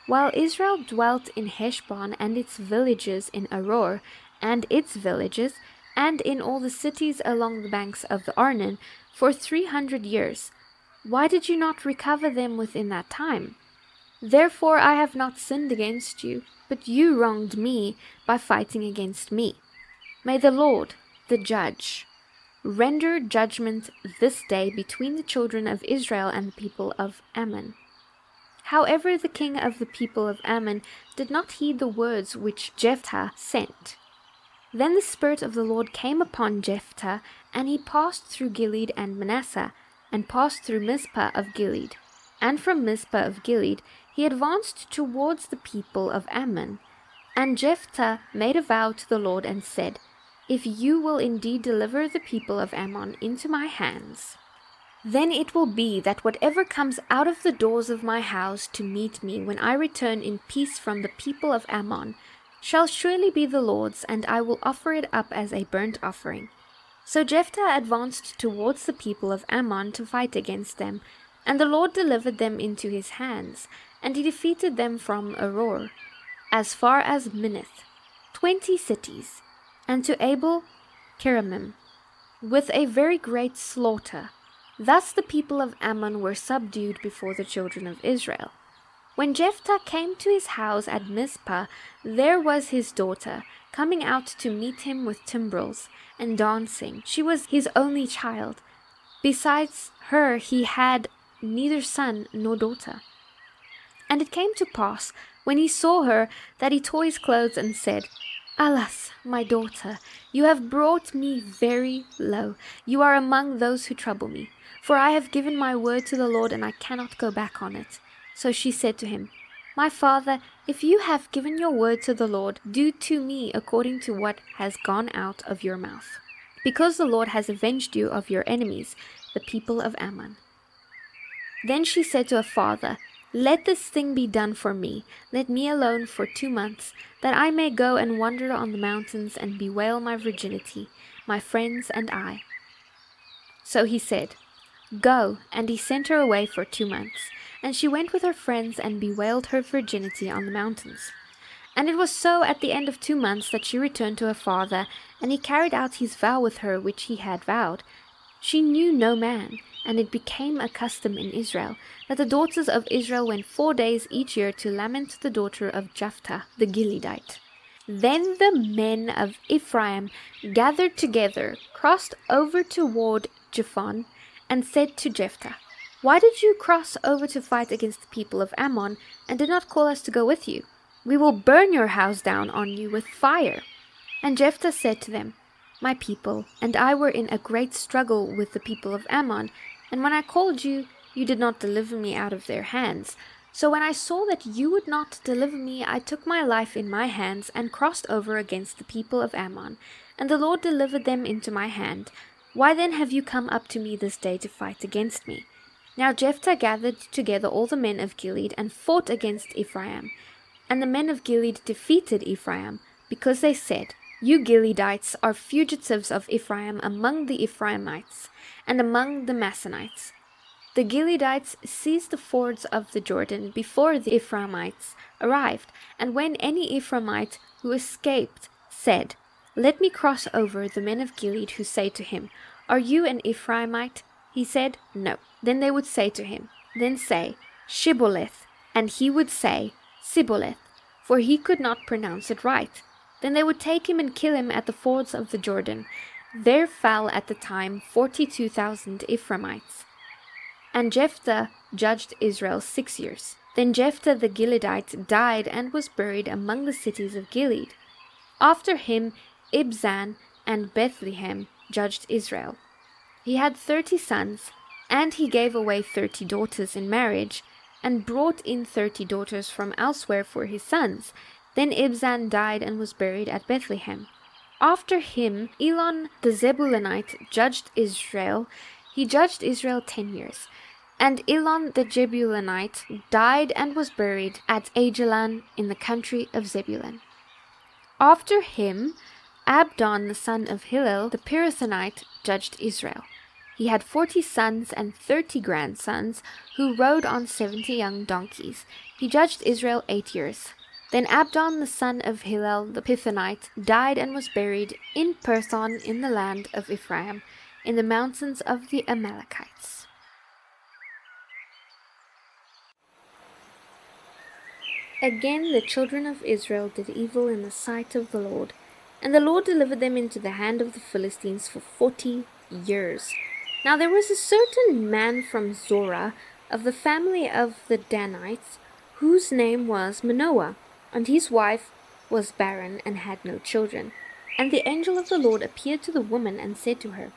While Israel dwelt in Heshbon and its villages in Aror, and its villages, and in all the cities along the banks of the Arnon for 300 years. Why did you not recover them within that time? Therefore I have not sinned against you, but you wronged me by fighting against me. May the Lord, the judge, render judgment this day between the children of Israel and the people of Ammon." However, the king of the people of Ammon did not heed the words which Jephthah sent. Then the Spirit of the Lord came upon Jephthah, and he passed through Gilead and Manasseh, and passed through Mizpah of Gilead. And from Mizpah of Gilead he advanced towards the people of Ammon. And Jephthah made a vow to the Lord and said, "If you will indeed deliver the people of Ammon into my hands, then it will be that whatever comes out of the doors of my house to meet me when I return in peace from the people of Ammon shall surely be the Lord's, and I will offer it up as a burnt offering." So Jephthah advanced towards the people of Ammon to fight against them, and the Lord delivered them into his hands, and he defeated them from Aroer, as far as Minnith, 20 cities, and to Abel Keramim, with a very great slaughter. Thus the people of Ammon were subdued before the children of Israel. When Jephthah came to his house at Mizpah, there was his daughter, coming out to meet him with timbrels and dancing. She was his only child. Besides her he had neither son nor daughter. And it came to pass, when he saw her, that he tore his clothes and said, "Alas, my daughter, you have brought me very low. You are among those who trouble me. For I have given my word to the Lord, and I cannot go back on it." So she said to him, "My father, if you have given your word to the Lord, do to me according to what has gone out of your mouth, because the Lord has avenged you of your enemies, the people of Ammon." Then she said to her father, "Let this thing be done for me. Let me alone for 2 months, that I may go and wander on the mountains and bewail my virginity, my friends and I." So he said, "Go," and he sent her away for 2 months. And she went with her friends and bewailed her virginity on the mountains. And it was so at the end of 2 months that she returned to her father, and he carried out his vow with her which he had vowed. She knew no man, and it became a custom in Israel that the daughters of Israel went 4 days each year to lament the daughter of Jephthah the Gileadite. Then the men of Ephraim gathered together, crossed over toward Japhon, and said to Jephthah, "Why did you cross over to fight against the people of Ammon, and did not call us to go with you? We will burn your house down on you with fire." And Jephthah said to them, "My people and I were in a great struggle with the people of Ammon, and when I called you, you did not deliver me out of their hands. So when I saw that you would not deliver me, I took my life in my hands and crossed over against the people of Ammon, and the Lord delivered them into my hand. Why then have you come up to me this day to fight against me?" Now Jephthah gathered together all the men of Gilead and fought against Ephraim. And the men of Gilead defeated Ephraim, because they said, "You Gileadites are fugitives of Ephraim among the Ephraimites, and among the Massonites." The Gileadites seized the fords of the Jordan before the Ephraimites arrived, and when any Ephraimite who escaped said, "Let me cross over," the men of Gilead who say to him, "Are you an Ephraimite?" he said, "No." Then they would say to him, "Then say, Shibboleth," and he would say, Sibboleth, for he could not pronounce it right. Then they would take him and kill him at the fords of the Jordan. There fell at the time 42,000 Ephraimites. And Jephthah judged Israel 6 years. Then Jephthah the Gileadite died and was buried among the cities of Gilead. After him Ibzan and Bethlehem judged Israel. He had 30 sons, and he gave away 30 daughters in marriage, and brought in 30 daughters from elsewhere for his sons. Then Ibzan died and was buried at Bethlehem. After him Elon the Zebulunite judged Israel. He judged Israel 10 years. And Elon the Jebulunite died and was buried at Ajalon in the country of Zebulun. After him Abdon the son of Hillel the Pirathonite judged Israel. He had 40 sons and 30 grandsons, who rode on 70 young donkeys. He judged Israel 8 years. Then Abdon the son of Hillel the Pithonite died and was buried in Perthon in the land of Ephraim, in the mountains of the Amalekites. Again the children of Israel did evil in the sight of the Lord, and the Lord delivered them into the hand of the Philistines for 40 years. Now there was a certain man from Zorah, of the family of the Danites, whose name was Manoah, and his wife was barren and had no children. And the angel of the Lord appeared to the woman and said to her,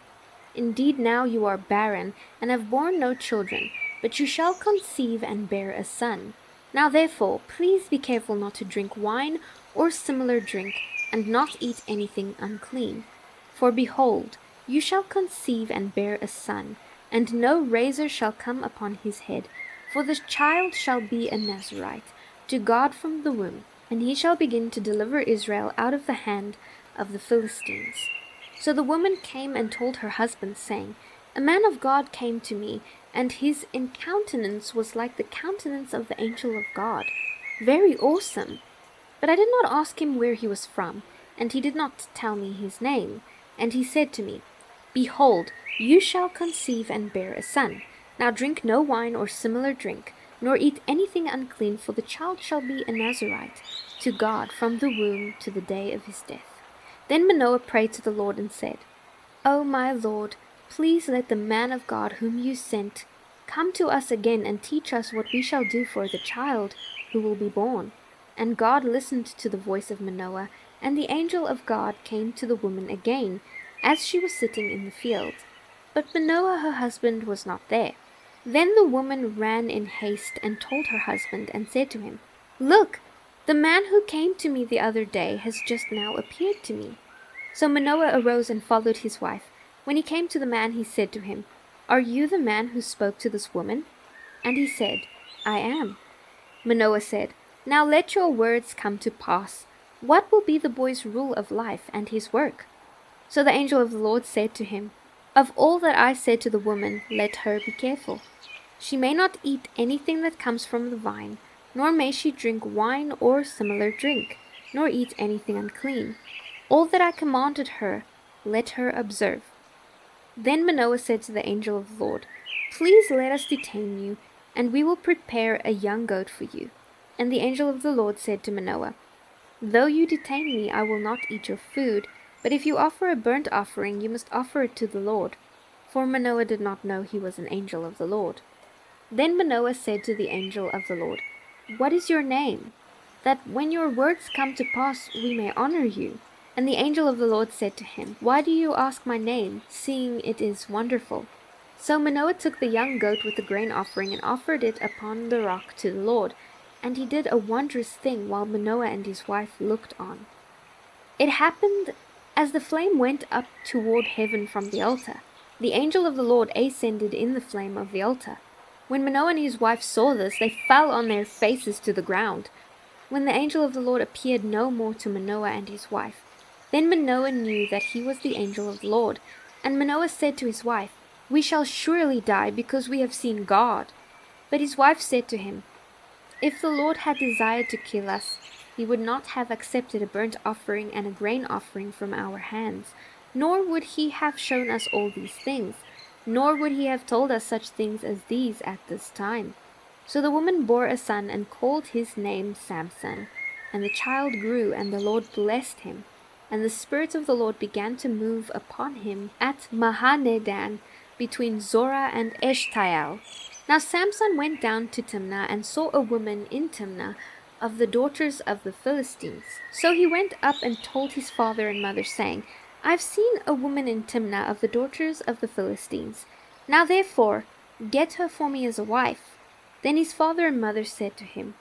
Indeed now you are barren, and have borne no children, but you shall conceive and bear a son. Now therefore, please be careful not to drink wine or similar drink, and not eat anything unclean. For behold, you shall conceive and bear a son, and no razor shall come upon his head, for the child shall be a Nazarite to God from the womb, and he shall begin to deliver Israel out of the hand of the Philistines. So the woman came and told her husband, saying, A man of God came to me, and his countenance was like the countenance of the angel of God, very awesome. But I did not ask him where he was from, and he did not tell me his name. And he said to me, Behold, you shall conceive and bear a son. Now drink no wine or similar drink, nor eat anything unclean, for the child shall be a Nazarite to God from the womb to the day of his death. Then Manoah prayed to the Lord and said, O my Lord, please let the man of God whom you sent come to us again and teach us what we shall do for the child who will be born. And God listened to the voice of Manoah, and the angel of God came to the woman again, as she was sitting in the field. But Manoah her husband was not there. Then the woman ran in haste and told her husband, and said to him, Look, the man who came to me the other day has just now appeared to me. So Manoah arose and followed his wife. When he came to the man, he said to him, Are you the man who spoke to this woman? And he said, I am. Manoah said, Now let your words come to pass. What will be the boy's rule of life and his work? So the angel of the Lord said to him, Of all that I said to the woman, let her be careful. She may not eat anything that comes from the vine, nor may she drink wine or similar drink, nor eat anything unclean. All that I commanded her, let her observe. Then Manoah said to the angel of the Lord, Please let us detain you, and we will prepare a young goat for you. And the angel of the Lord said to Manoah, Though you detain me, I will not eat your food, but if you offer a burnt offering, you must offer it to the Lord. For Manoah did not know he was an angel of the Lord. Then Manoah said to the angel of the Lord, What is your name? That when your words come to pass, we may honor you. And the angel of the Lord said to him, Why do you ask my name, seeing it is wonderful? So Manoah took the young goat with the grain offering and offered it upon the rock to the Lord. And he did a wondrous thing while Manoah and his wife looked on. It happened as the flame went up toward heaven from the altar. The angel of the Lord ascended in the flame of the altar. When Manoah and his wife saw this, they fell on their faces to the ground. When the angel of the Lord appeared no more to Manoah and his wife, then Manoah knew that he was the angel of the Lord. And Manoah said to his wife, We shall surely die, because we have seen God. But his wife said to him, If the Lord had desired to kill us, he would not have accepted a burnt offering and a grain offering from our hands, nor would he have shown us all these things, nor would he have told us such things as these at this time. So the woman bore a son and called his name Samson. And the child grew, and the Lord blessed him. And the Spirit of the Lord began to move upon him at Mahanedan, between Zorah and Eshtael. Now Samson went down to Timnah, and saw a woman in Timnah of the daughters of the Philistines. So he went up and told his father and mother, saying, I have seen a woman in Timnah of the daughters of the Philistines. Now therefore get her for me as a wife. Then his father and mother said to him,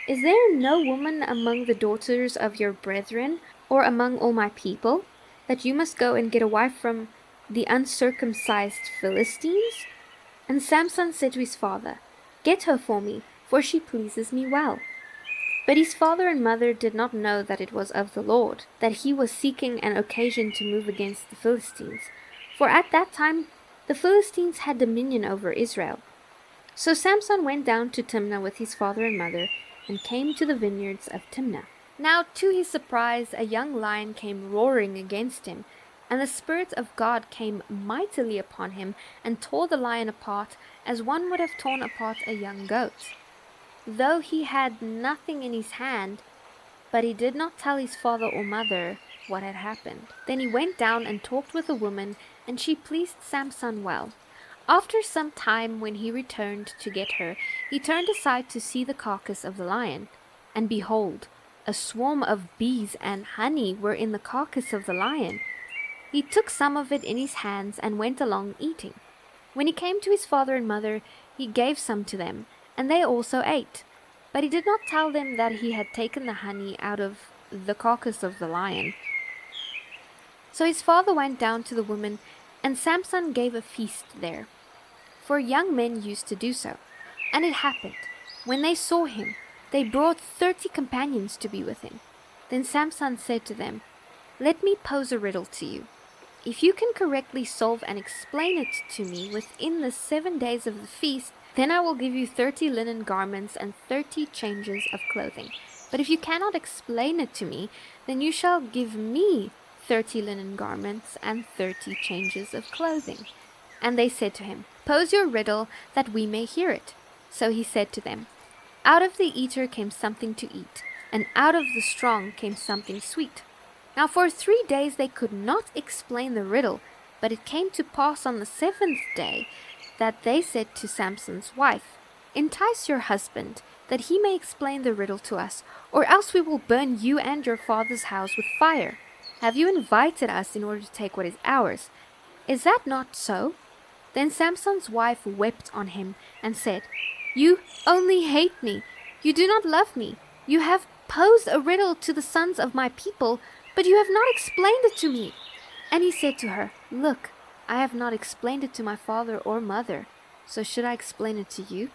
Is there no woman among the daughters of your brethren, or among all my people, that you must go and get a wife from the uncircumcised Philistines? And Samson said to his father, Get her for me, for she pleases me well. But his father and mother did not know that it was of the Lord, that he was seeking an occasion to move against the Philistines. For at that time the Philistines had dominion over Israel. So Samson went down to Timnah with his father and mother, and came to the vineyards of Timnah. Now to his surprise a young lion came roaring against him, and the Spirit of God came mightily upon him, and tore the lion apart, as one would have torn apart a young goat. Though he had nothing in his hand, but he did not tell his father or mother what had happened. Then he went down and talked with the woman, and she pleased Samson well. After some time, when he returned to get her, he turned aside to see the carcass of the lion. And behold, a swarm of bees and honey were in the carcass of the lion. He took some of it in his hands and went along eating. When he came to his father and mother, he gave some to them, and they also ate. But he did not tell them that he had taken the honey out of the carcass of the lion. So his father went down to the woman, and Samson gave a feast there, for young men used to do so. And it happened, when they saw him, they brought 30 companions to be with him. Then Samson said to them, "Let me pose a riddle to you. If you can correctly solve and explain it to me within the 7 days of the feast, then I will give you 30 linen garments and 30 changes of clothing. But if you cannot explain it to me, then you shall give me 30 linen garments and 30 changes of clothing." And they said to him, "Pose your riddle, that we may hear it." So he said to them, "Out of the eater came something to eat, and out of the strong came something sweet." Now for 3 days they could not explain the riddle, but it came to pass on the 7th day that they said to Samson's wife, "Entice your husband, that he may explain the riddle to us, or else we will burn you and your father's house with fire. Have you invited us in order to take what is ours? Is that not so?" Then Samson's wife wept on him and said, "You only hate me. You do not love me. You have posed a riddle to the sons of my people, but you have not explained it to me." And he said to her, "Look, I have not explained it to my father or mother, so should I explain it to you?"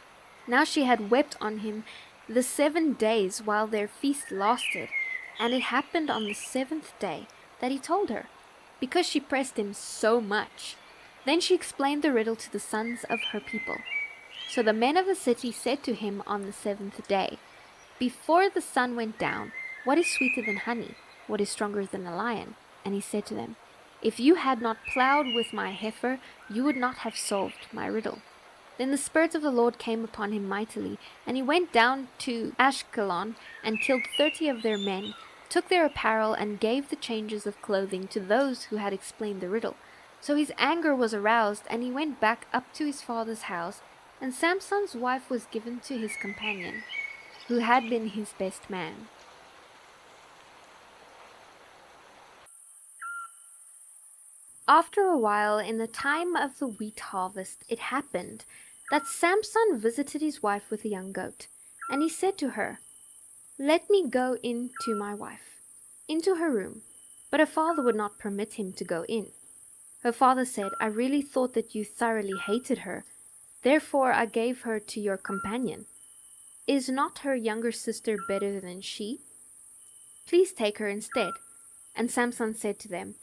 Now she had wept on him the 7 days while their feast lasted, and it happened on the 7th day that he told her, because she pressed him so much. Then she explained the riddle to the sons of her people. So the men of the city said to him on the 7th day, "Before the sun went down, what is sweeter than honey? What is stronger than a lion?" And he said to them, "If you had not plowed with my heifer, you would not have solved my riddle." Then the Spirit of the Lord came upon him mightily, and he went down to Ashkelon and killed 30 of their men, took their apparel, and gave the changes of clothing to those who had explained the riddle. So his anger was aroused, and he went back up to his father's house, and Samson's wife was given to his companion, who had been his best man. After a while, in the time of the wheat harvest, it happened that Samson visited his wife with a young goat. And he said to her, "Let me go in to my wife, into her room." But her father would not permit him to go in. Her father said, "I really thought that you thoroughly hated her. Therefore I gave her to your companion. Is not her younger sister better than she? Please take her instead." And Samson said to them,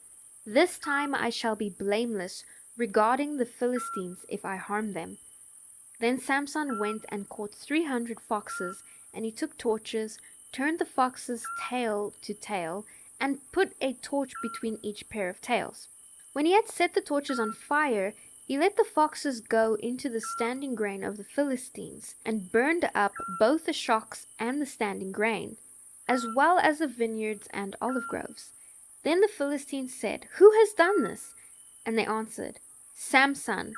"This time I shall be blameless regarding the Philistines if I harm them." Then Samson went and caught 300 foxes, and he took torches, turned the foxes tail to tail, and put a torch between each pair of tails. When he had set the torches on fire, he let the foxes go into the standing grain of the Philistines, and burned up both the shocks and the standing grain, as well as the vineyards and olive groves. Then the Philistines said, "Who has done this?" And they answered, "Samson,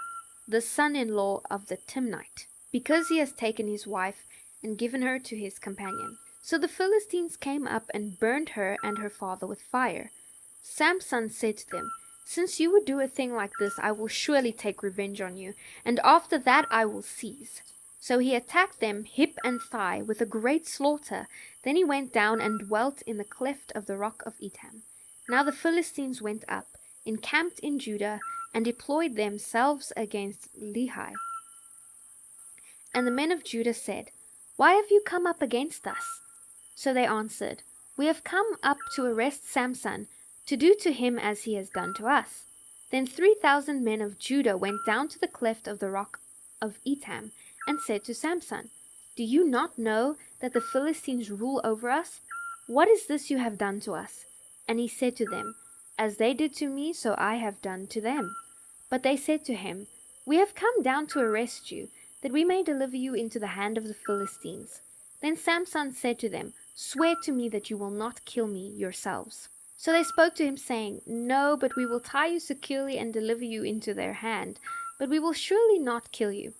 the son-in-law of the Timnite, because he has taken his wife and given her to his companion." So the Philistines came up and burned her and her father with fire. Samson said to them, "Since you would do a thing like this, I will surely take revenge on you, and after that I will cease." So he attacked them hip and thigh with a great slaughter. Then he went down and dwelt in the cleft of the rock of Etam. Now the Philistines went up, encamped in Judah, and deployed themselves against Lehi. And the men of Judah said, "Why have you come up against us?" So they answered, "We have come up to arrest Samson, to do to him as he has done to us." Then 3,000 men of Judah went down to the cleft of the rock of Etam, and said to Samson, "Do you not know that the Philistines rule over us? What is this you have done to us?" And he said to them, "As they did to me, so I have done to them." But they said to him, "We have come down to arrest you, that we may deliver you into the hand of the Philistines." Then Samson said to them, "Swear to me that you will not kill me yourselves." So they spoke to him, saying, "No, but we will tie you securely and deliver you into their hand, but we will surely not kill you."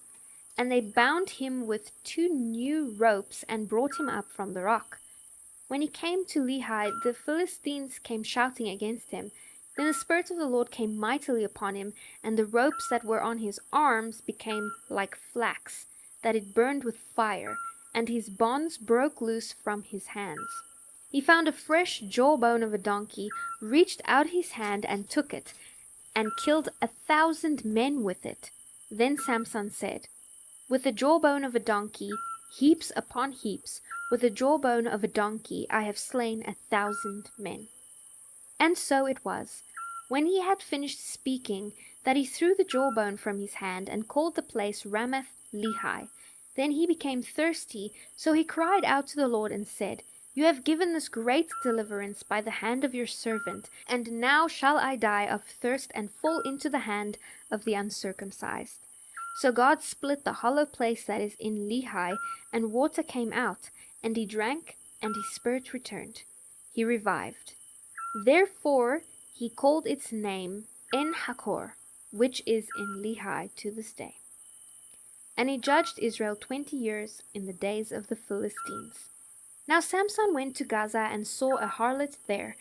And they bound him with 2 new ropes and brought him up from the rock. When he came to Lehi, the Philistines came shouting against him. Then the Spirit of the Lord came mightily upon him, and the ropes that were on his arms became like flax, that it burned with fire, and his bonds broke loose from his hands. He found a fresh jawbone of a donkey, reached out his hand and took it, and killed 1,000 men with it. Then Samson said, "With the jawbone of a donkey, heaps upon heaps, with the jawbone of a donkey, I have slain 1,000 men." And so it was, when he had finished speaking, that he threw the jawbone from his hand, and called the place Ramath Lehi. Then he became thirsty, so he cried out to the Lord and said, "You have given this great deliverance by the hand of your servant, and now shall I die of thirst and fall into the hand of the uncircumcised." So God split the hollow place that is in Lehi, and water came out, and he drank, and his spirit returned. He revived. Therefore he called its name En-Hakkore, which is in Lehi to this day. And he judged Israel 20 years in the days of the Philistines. Now Samson went to Gaza and saw a harlot there,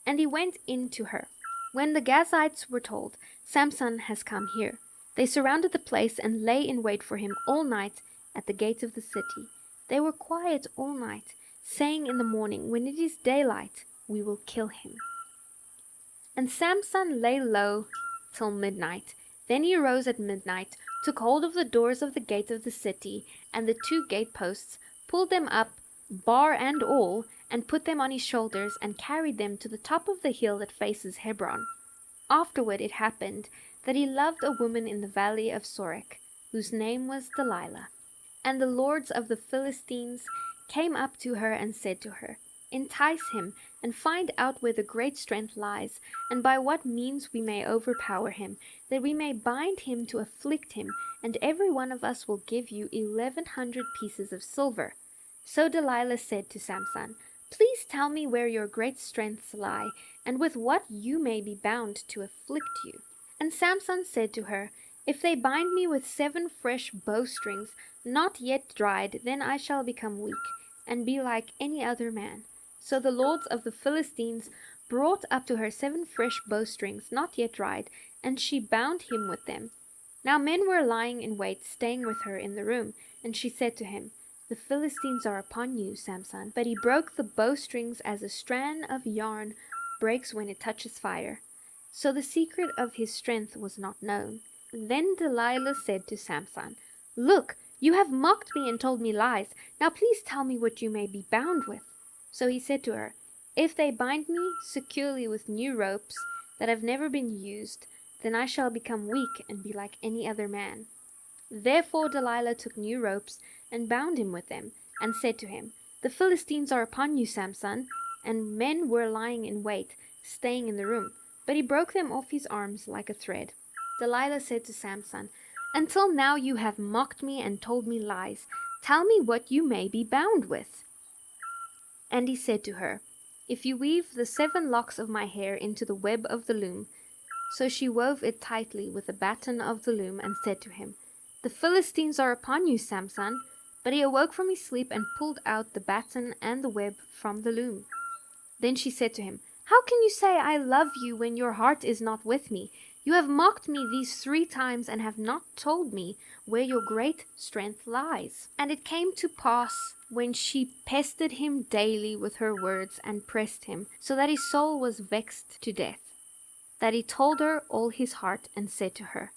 and he went in to her. When the Gazites were told, "Samson has come here," they surrounded the place and lay in wait for him all night at the gate of the city. They were quiet all night, saying in the morning, "When it is daylight, we will kill him." And Samson lay low till midnight. Then he rose at midnight, took hold of the doors of the gate of the city and the 2 gateposts, pulled them up, bar and all, and put them on his shoulders, and carried them to the top of the hill that faces Hebron. Afterward it happened that he loved a woman in the valley of Sorek, whose name was Delilah. And the lords of the Philistines came up to her and said to her, "Entice him, and find out where the great strength lies, and by what means we may overpower him, that we may bind him to afflict him, and every one of us will give you 1,100 pieces of silver." So Delilah said to Samson, "Please tell me where your great strengths lie, and with what you may be bound to afflict you." And Samson said to her, "If they bind me with 7 fresh bowstrings, not yet dried, then I shall become weak, and be like any other man." So the lords of the Philistines brought up to her 7 fresh bowstrings, not yet dried, and she bound him with them. Now men were lying in wait, staying with her in the room, and she said to him, "The Philistines are upon you, Samson." But he broke the bowstrings as a strand of yarn breaks when it touches fire. So the secret of his strength was not known. Then Delilah said to Samson, "Look, you have mocked me and told me lies. Now please tell me what you may be bound with." So he said to her, "If they bind me securely with new ropes that have never been used, then I shall become weak and be like any other man." Therefore Delilah took new ropes and bound him with them, and said to him, "The Philistines are upon you, Samson." And men were lying in wait, staying in the room, but he broke them off his arms like a thread. Delilah said to Samson, "Until now you have mocked me and told me lies. Tell me what you may be bound with." And he said to her, "If you weave the 7 locks of my hair into the web of the loom." So she wove it tightly with the batten of the loom, and said to him, "The Philistines are upon you, Samson." But he awoke from his sleep and pulled out the batten and the web from the loom. Then she said to him, "How can you say I love you when your heart is not with me? You have mocked me these 3 times and have not told me where your great strength lies." And it came to pass, when she pestered him daily with her words and pressed him, so that his soul was vexed to death, that he told her all his heart, and said to her,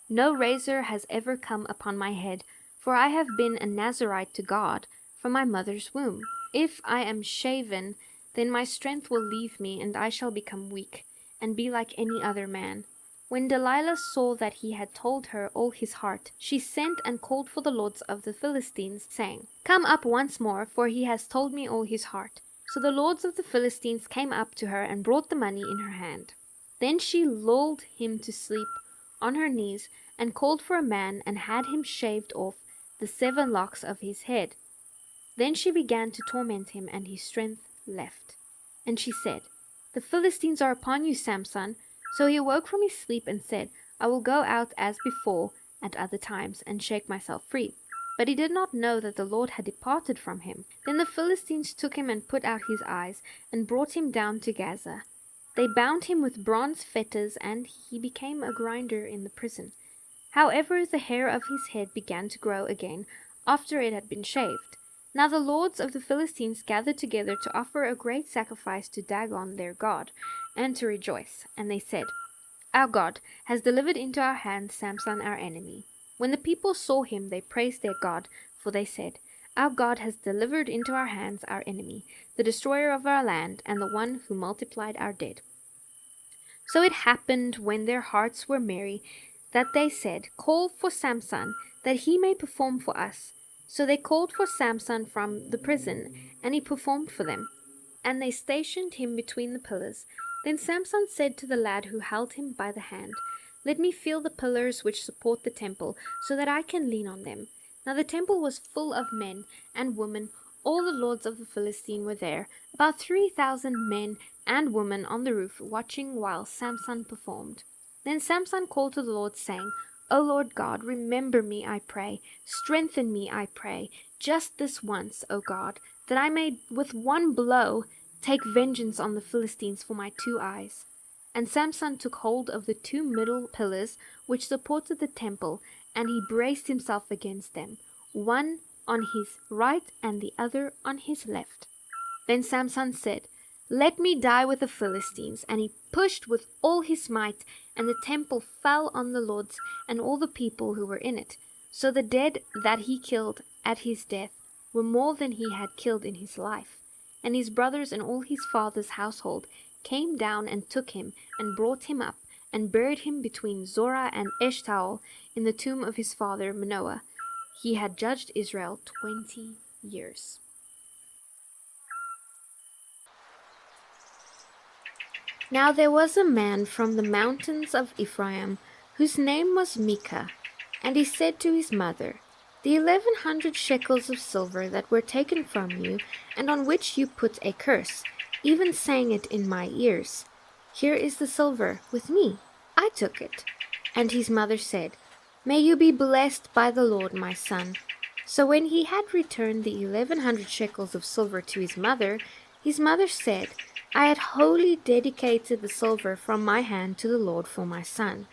"No razor has ever come upon my head, for I have been a Nazirite to God from my mother's womb. If I am shaven, then my strength will leave me, and I shall become weak, and be like any other man." When Delilah saw that he had told her all his heart, she sent and called for the lords of the Philistines, saying, "Come up once more, for he has told me all his heart." So the lords of the Philistines came up to her and brought the money in her hand. Then she lulled him to sleep on her knees, and called for a man, and had him shaved off the 7 locks of his head. Then she began to torment him, and his strength left. And she said, "The Philistines are upon you, Samson." So he awoke from his sleep and said, "I will go out as before at other times, and shake myself free." But he did not know that the Lord had departed from him. Then the Philistines took him and put out his eyes, and brought him down to Gaza. They bound him with bronze fetters, and he became a grinder in the prison. However, the hair of his head began to grow again after it had been shaved. Now the lords of the Philistines gathered together to offer a great sacrifice to Dagon their god, and to rejoice. And they said, "Our God has delivered into our hands Samson our enemy." When the people saw him, they praised their God, for they said, "Our God has delivered into our hands our enemy, the destroyer of our land, and the one who multiplied our dead." So it happened, when their hearts were merry, that they said, "Call for Samson, that he may perform for us." So they called for Samson from the prison, and he performed for them. And they stationed him between the pillars. Then Samson said to the lad who held him by the hand, "Let me feel the pillars which support the temple, so that I can lean on them." Now the temple was full of men and women. All the lords of the Philistine were there, about 3,000 men and women on the roof, watching while Samson performed. Then Samson called to the Lord, saying, "O Lord God, remember me, I pray. Strengthen me, I pray, just this once, O God, that I may with one blow take vengeance on the Philistines for my 2 eyes." And Samson took hold of the 2 middle pillars which supported the temple, and he braced himself against them, one on his right and the other on his left. Then Samson said, "Let me die with the Philistines." And he pushed with all his might, and the temple fell on the lords and all the people who were in it. So the dead that he killed at his death were more than he had killed in his life. And his brothers and all his father's household came down and took him, and brought him up, and buried him between Zorah and Eshtaol in the tomb of his father Manoah. He had judged Israel 20 years. Now there was a man from the mountains of Ephraim, whose name was Micah. And he said to his mother, "The 1,100 shekels of silver that were taken from you, and on which you put a curse, even saying it in my ears, here is the silver with me. I took it." And his mother said, "May you be blessed by the Lord, my son." So when he had returned the 1,100 shekels of silver to his mother said, "I had wholly dedicated the silver from my hand to the Lord for my son,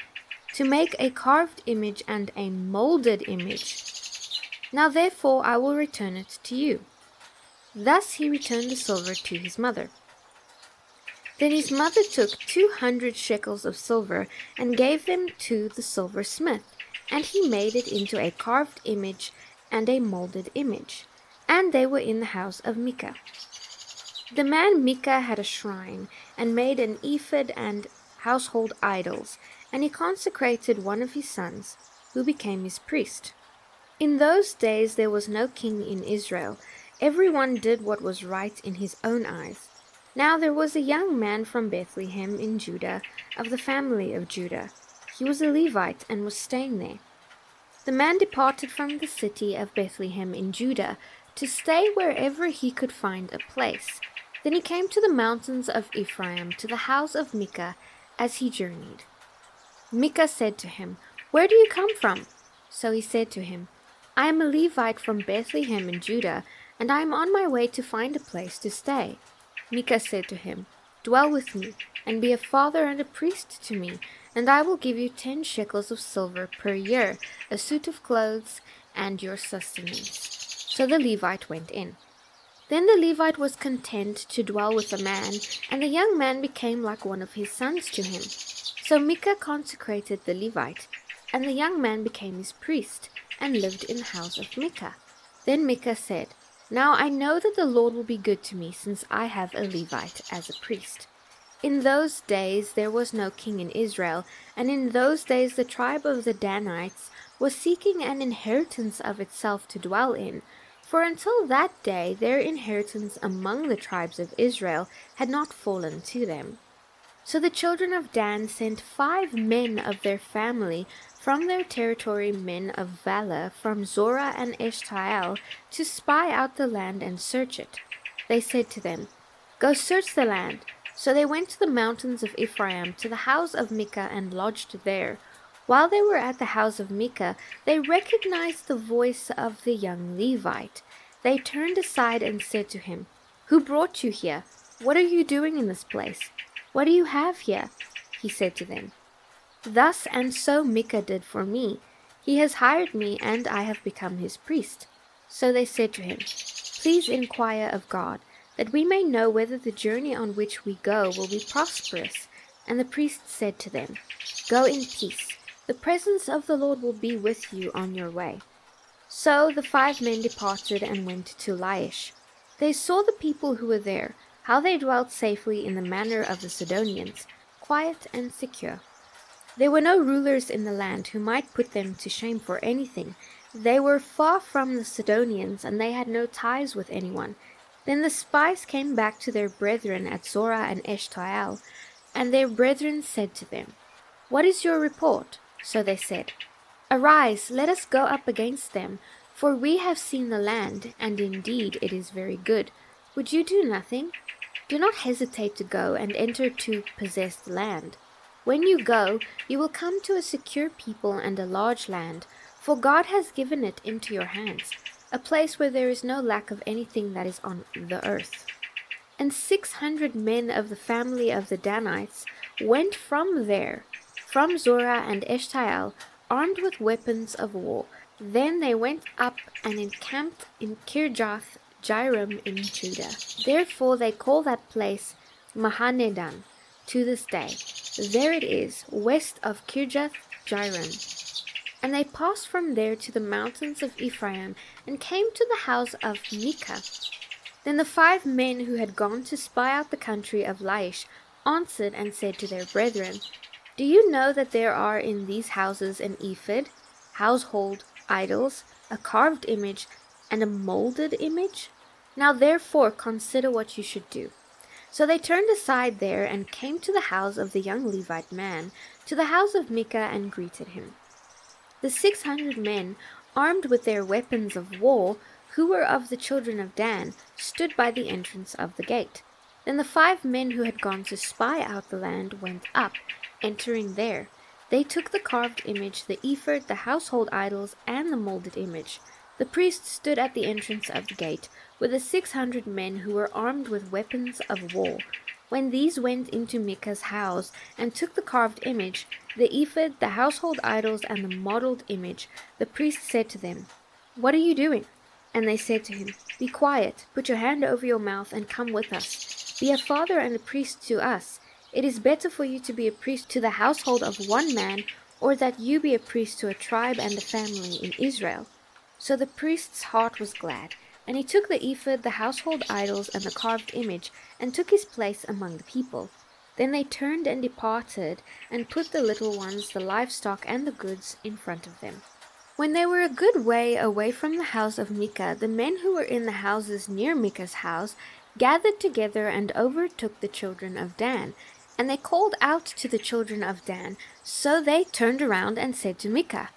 to make a carved image and a molded image. Now therefore I will return it to you." Thus he returned the silver to his mother. Then his mother took 200 shekels of silver and gave them to the silversmith, and he made it into a carved image and a molded image, and they were in the house of Micah. The man Micah had a shrine, and made an ephod and household idols, and he consecrated one of his sons, who became his priest. In those days there was no king in Israel. Everyone did what was right in his own eyes. Now there was a young man from Bethlehem in Judah, of the family of Judah. He was a Levite, and was staying there. The man departed from the city of Bethlehem in Judah, to stay wherever he could find a place. Then he came to the mountains of Ephraim, to the house of Micah, as he journeyed. Micah said to him, "Where do you come from?" So he said to him, "I am a Levite from Bethlehem in Judah, and I am on my way to find a place to stay." Micah said to him, "Dwell with me, and be a father and a priest to me, and I will give you 10 shekels of silver per year, a suit of clothes, and your sustenance." So the Levite went in. Then the Levite was content to dwell with the man, and the young man became like one of his sons to him. So Micah consecrated the Levite, and the young man became his priest, and lived in the house of Micah. Then Micah said, "Now I know that the Lord will be good to me, since I have a Levite as a priest." In those days there was no king in Israel, and in those days the tribe of the Danites was seeking an inheritance of itself to dwell in, for until that day their inheritance among the tribes of Israel had not fallen to them. So the children of Dan sent 5 men of their family from their territory, men of valor, from Zorah and Eshtael, to spy out the land and search it. They said to them, "Go search the land." So they went to the mountains of Ephraim, to the house of Micah, and lodged there. While they were at the house of Micah, they recognized the voice of the young Levite. They turned aside and said to him, "Who brought you here? What are you doing in this place? What do you have here?" He said to them, "Thus and so Micah did for me. He has hired me, and I have become his priest." So they said to him, "Please inquire of God, that we may know whether the journey on which we go will be prosperous." And the priest said to them, "Go in peace. The presence of the Lord will be with you on your way." So the 5 men departed and went to Laish. They saw the people who were there, how they dwelt safely in the manner of the Sidonians, quiet and secure. There were no rulers in the land who might put them to shame for anything. They were far from the Sidonians, and they had no ties with anyone. Then the spies came back to their brethren at Zorah and Eshtael, and their brethren said to them, "What is your report?" So they said, "Arise, let us go up against them, for we have seen the land, and indeed it is very good. Would you do nothing? Do not hesitate to go and enter to possess the land. When you go, you will come to a secure people and a large land, for God has given it into your hands, a place where there is no lack of anything that is on the earth." And 600 men of the family of the Danites went from there, from Zorah and Eshtael, armed with weapons of war. Then they went up and encamped in Kirjath Jearim in Judah. Therefore they call that place Mahanedan to this day. There it is, west of Kirjath Jearim. And they passed from there to the mountains of Ephraim, and came to the house of Micah. Then the 5 men who had gone to spy out the country of Laish answered and said to their brethren, "Do you know that there are in these houses an ephod, household idols, a carved image, and a molded image? Now therefore consider what you should do." So they turned aside there, and came to the house of the young Levite man, to the house of Micah, and greeted him. The 600 men, armed with their weapons of war, who were of the children of Dan, stood by the entrance of the gate. Then the 5 men who had gone to spy out the land went up, entering there. They took the carved image, the ephod, the household idols, and the molded image. The priest stood at the entrance of the gate, with the 600 men who were armed with weapons of war. When these went into Micah's house, and took the carved image, the ephod, the household idols, and the modelled image, the priest said to them, "What are you doing?" And they said to him, "Be quiet, put your hand over your mouth, and come with us. Be a father and a priest to us. It is better for you to be a priest to the household of one man, or that you be a priest to a tribe and a family in Israel." So the priest's heart was glad, and he took the ephod, the household idols, and the carved image, and took his place among the people. Then they turned and departed, and put the little ones, the livestock, and the goods in front of them. When they were a good way away from the house of Micah, the men who were in the houses near Micah's house gathered together and overtook the children of Dan. And they called out to the children of Dan. So they turned around and said to Micah,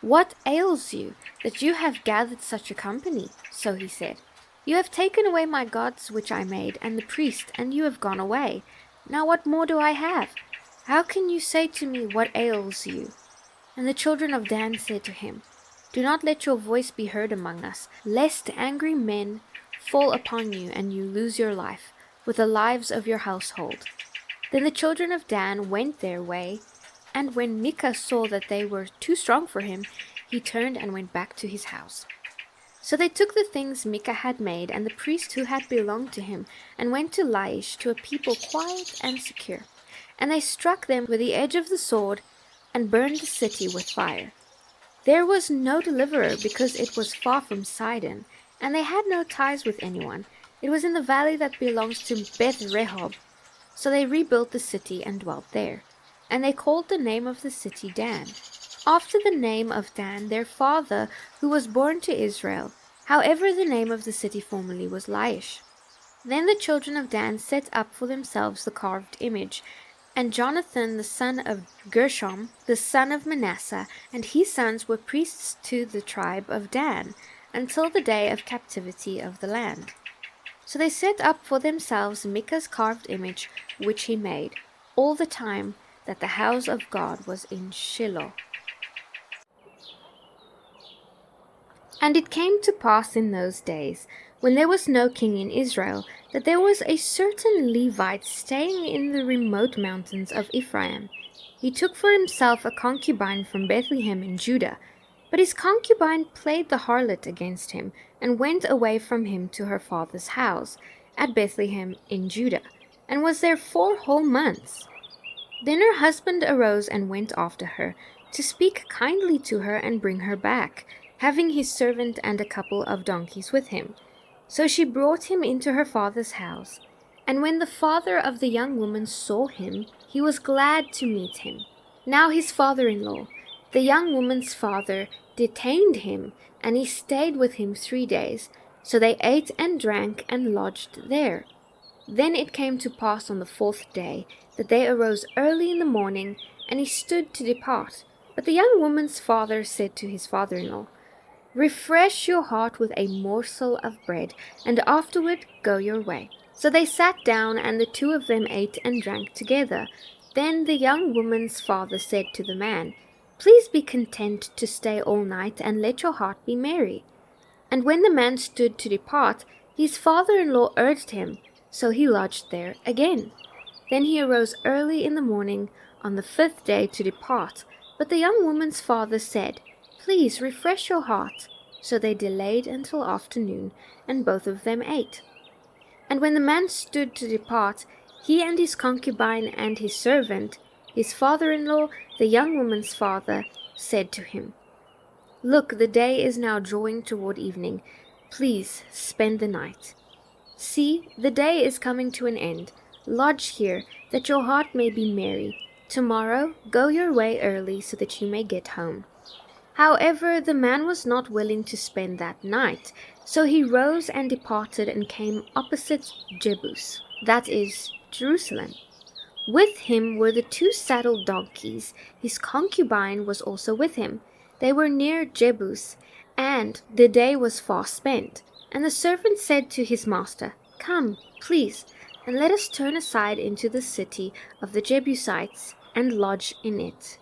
"What ails you, that you have gathered such a company?" So he said, "You have taken away my gods which I made, and the priest, and you have gone away. Now what more do I have? How can you say to me, 'What ails you?'" And the children of Dan said to him, "Do not let your voice be heard among us, lest angry men fall upon you, and you lose your life, with the lives of your household." Then the children of Dan went their way, and when Micah saw that they were too strong for him, he turned and went back to his house. So they took the things Micah had made, and the priest who had belonged to him, and went to Laish, to a people quiet and secure. And they struck them with the edge of the sword, and burned the city with fire. There was no deliverer, because it was far from Sidon, and they had no ties with anyone. It was in the valley that belongs to Beth Rehob. So they rebuilt the city and dwelt there. And they called the name of the city Dan, after the name of Dan their father, who was born to Israel. However, the name of the city formerly was Laish. Then the children of Dan set up for themselves the carved image, and Jonathan the son of Gershom, the son of Manasseh, and his sons were priests to the tribe of Dan, until the day of captivity of the land. So they set up for themselves Micah's carved image, which he made, all the time that the house of God was in Shiloh. And it came to pass in those days, when there was no king in Israel, that there was a certain Levite staying in the remote mountains of Ephraim. He took for himself a concubine from Bethlehem in Judah, but his concubine played the harlot against him, and went away from him to her father's house, at Bethlehem in Judah, and was there 4 whole months. Then her husband arose and went after her, to speak kindly to her and bring her back, having his servant and a couple of donkeys with him. So she brought him into her father's house. And when the father of the young woman saw him, he was glad to meet him. Now his father-in-law, the young woman's father, detained him, and he stayed with him 3 days. So they ate and drank and lodged there. Then it came to pass on the 4th day, that they arose early in the morning, and he stood to depart. But the young woman's father said to his father-in-law, "Refresh your heart with a morsel of bread, and afterward go your way." So they sat down, and the 2 of them ate and drank together. Then the young woman's father said to the man, "Please be content to stay all night, and let your heart be merry." And when the man stood to depart, his father-in-law urged him, so he lodged there again. Then he arose early in the morning on the 5th day to depart. But the young woman's father said, "Please refresh your heart." So they delayed until afternoon, and both of them ate. And when the man stood to depart, he and his concubine and his servant, his father-in-law, the young woman's father, said to him, "Look, the day is now drawing toward evening. Please spend the night. See, the day is coming to an end. Lodge here, that your heart may be merry. Tomorrow go your way early, so that you may get home." However, the man was not willing to spend that night, so he rose and departed and came opposite Jebus, that is, Jerusalem. With him were the 2 saddled donkeys. His concubine was also with him. They were near Jebus, and the day was far spent. And the servant said to his master, "Come, please, and let us turn aside into the city of the Jebusites, and lodge in it."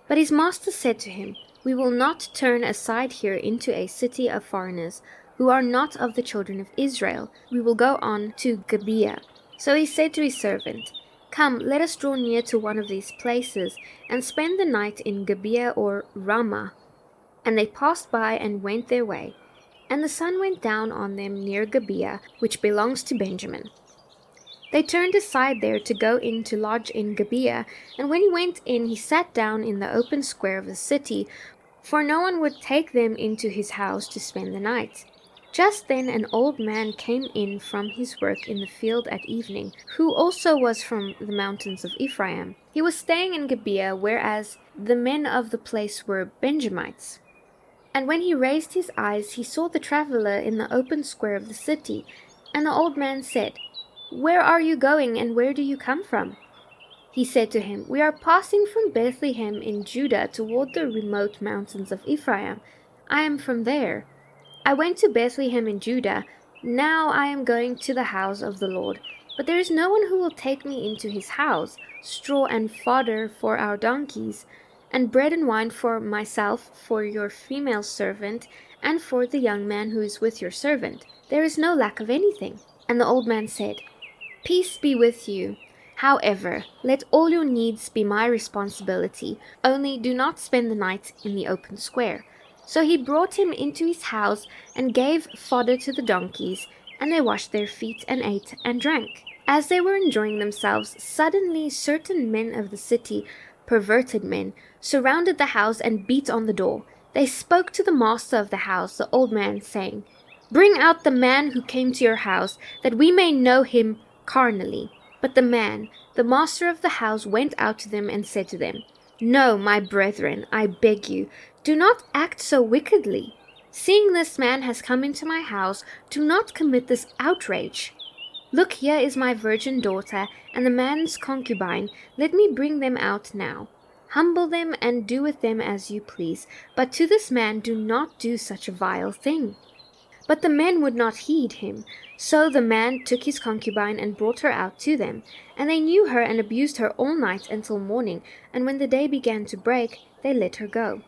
But his master said to him, "We will not turn aside here into a city of foreigners, who are not of the children of Israel. We will go on to Gibeah." So he said to his servant, "Come, let us draw near to one of these places, and spend the night in Gibeah or Ramah." And they passed by and went their way. And the sun went down on them near Gibeah, which belongs to Benjamin. They turned aside there to go in to lodge in Gibeah, and when he went in, he sat down in the open square of the city, for no one would take them into his house to spend the night. Just then an old man came in from his work in the field at evening, who also was from the mountains of Ephraim. He was staying in Gibeah, whereas the men of the place were Benjamites. And when he raised his eyes, he saw the traveler in the open square of the city. And the old man said, "Where are you going, and where do you come from?" He said to him, "We are passing from Bethlehem in Judah toward the remote mountains of Ephraim. I am from there. I went to Bethlehem in Judah. Now I am going to the house of the Lord. But there is no one who will take me into his house, straw and fodder for our donkeys, and bread and wine for myself, for your female servant, and for the young man who is with your servant. There is no lack of anything." And the old man said, "Peace be with you. However, let all your needs be my responsibility, only do not spend the night in the open square." So he brought him into his house, and gave fodder to the donkeys, and they washed their feet, and ate and drank. As they were enjoying themselves, suddenly certain men of the city, perverted men, surrounded the house and beat on the door. They spoke to the master of the house, the old man, saying, "Bring out the man who came to your house, that we may know him carnally." But the man, the master of the house, went out to them and said to them, No, my brethren, I beg you, do not act so wickedly. Seeing this man has come into my house, do not commit this outrage. Look, here is my virgin daughter and the man's concubine. Let me bring them out now. Humble them and do with them as you please, but to this man do not do such a vile thing. But the men would not heed him. So the man took his concubine and brought her out to them. And they knew her and abused her all night until morning, and when the day began to break, they let her go.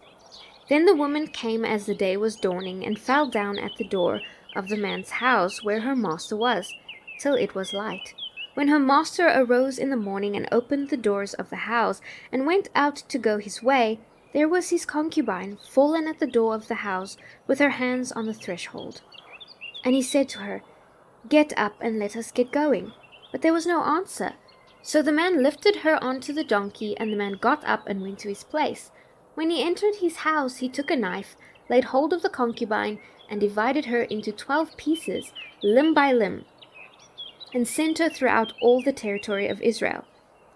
Then the woman came as the day was dawning, and fell down at the door of the man's house where her master was, till it was light. When her master arose in the morning and opened the doors of the house, and went out to go his way, there was his concubine fallen at the door of the house, with her hands on the threshold. And he said to her, Get up and let us get going. But there was no answer. So the man lifted her onto the donkey, and the man got up and went to his place. When he entered his house, he took a knife, laid hold of the concubine, and divided her into 12 pieces, limb by limb, and sent her throughout all the territory of Israel.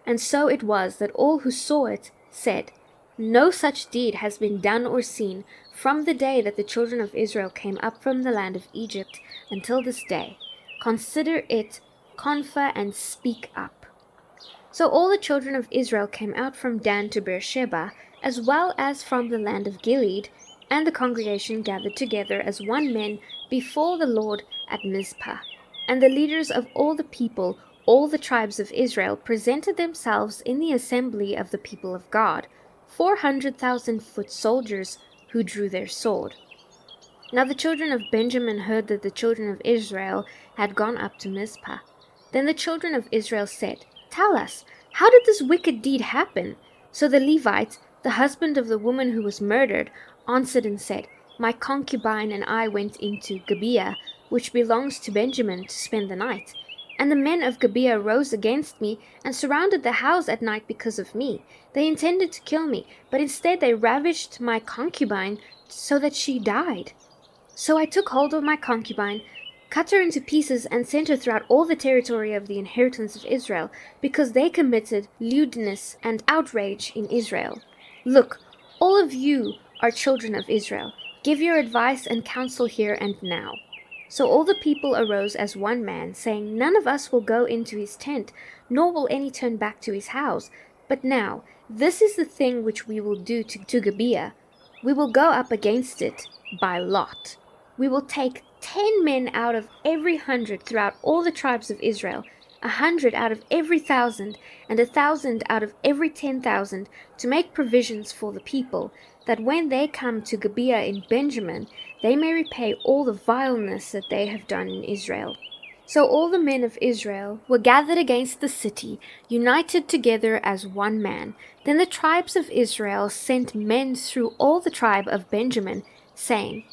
And so it was that all who saw it said, No such deed has been done or seen from the day that the children of Israel came up from the land of Egypt until this day. Consider it, confer, and speak up. So all the children of Israel came out from Dan to Beersheba, as well as from the land of Gilead, and the congregation gathered together as one man before the Lord at Mizpah. And the leaders of all the people, all the tribes of Israel, presented themselves in the assembly of the people of God, 400,000 foot soldiers who drew their sword. Now the children of Benjamin heard that the children of Israel had gone up to Mizpah. Then the children of Israel said, Tell us, how did this wicked deed happen? So the Levite, the husband of the woman who was murdered, answered and said, My concubine and I went into Gibeah, which belongs to Benjamin, to spend the night. And the men of Gibeah rose against me and surrounded the house at night because of me. They intended to kill me, but instead they ravished my concubine so that she died. So I took hold of my concubine, cut her into pieces, and sent her throughout all the territory of the inheritance of Israel, because they committed lewdness and outrage in Israel. Look, all of you are children of Israel. Give your advice and counsel here and now. So all the people arose as one man, saying, None of us will go into his tent, nor will any turn back to his house. But now, this is the thing which we will do to Gibeah. We will go up against it by lot. We will take 10 men out of every 100 throughout all the tribes of Israel, 100 out of every 1,000, and 1,000 out of every 10,000, to make provisions for the people, that when they come to Gibeah in Benjamin, they may repay all the vileness that they have done in Israel. So all the men of Israel were gathered against the city, united together as one man. Then the tribes of Israel sent men through all the tribe of Benjamin, saying,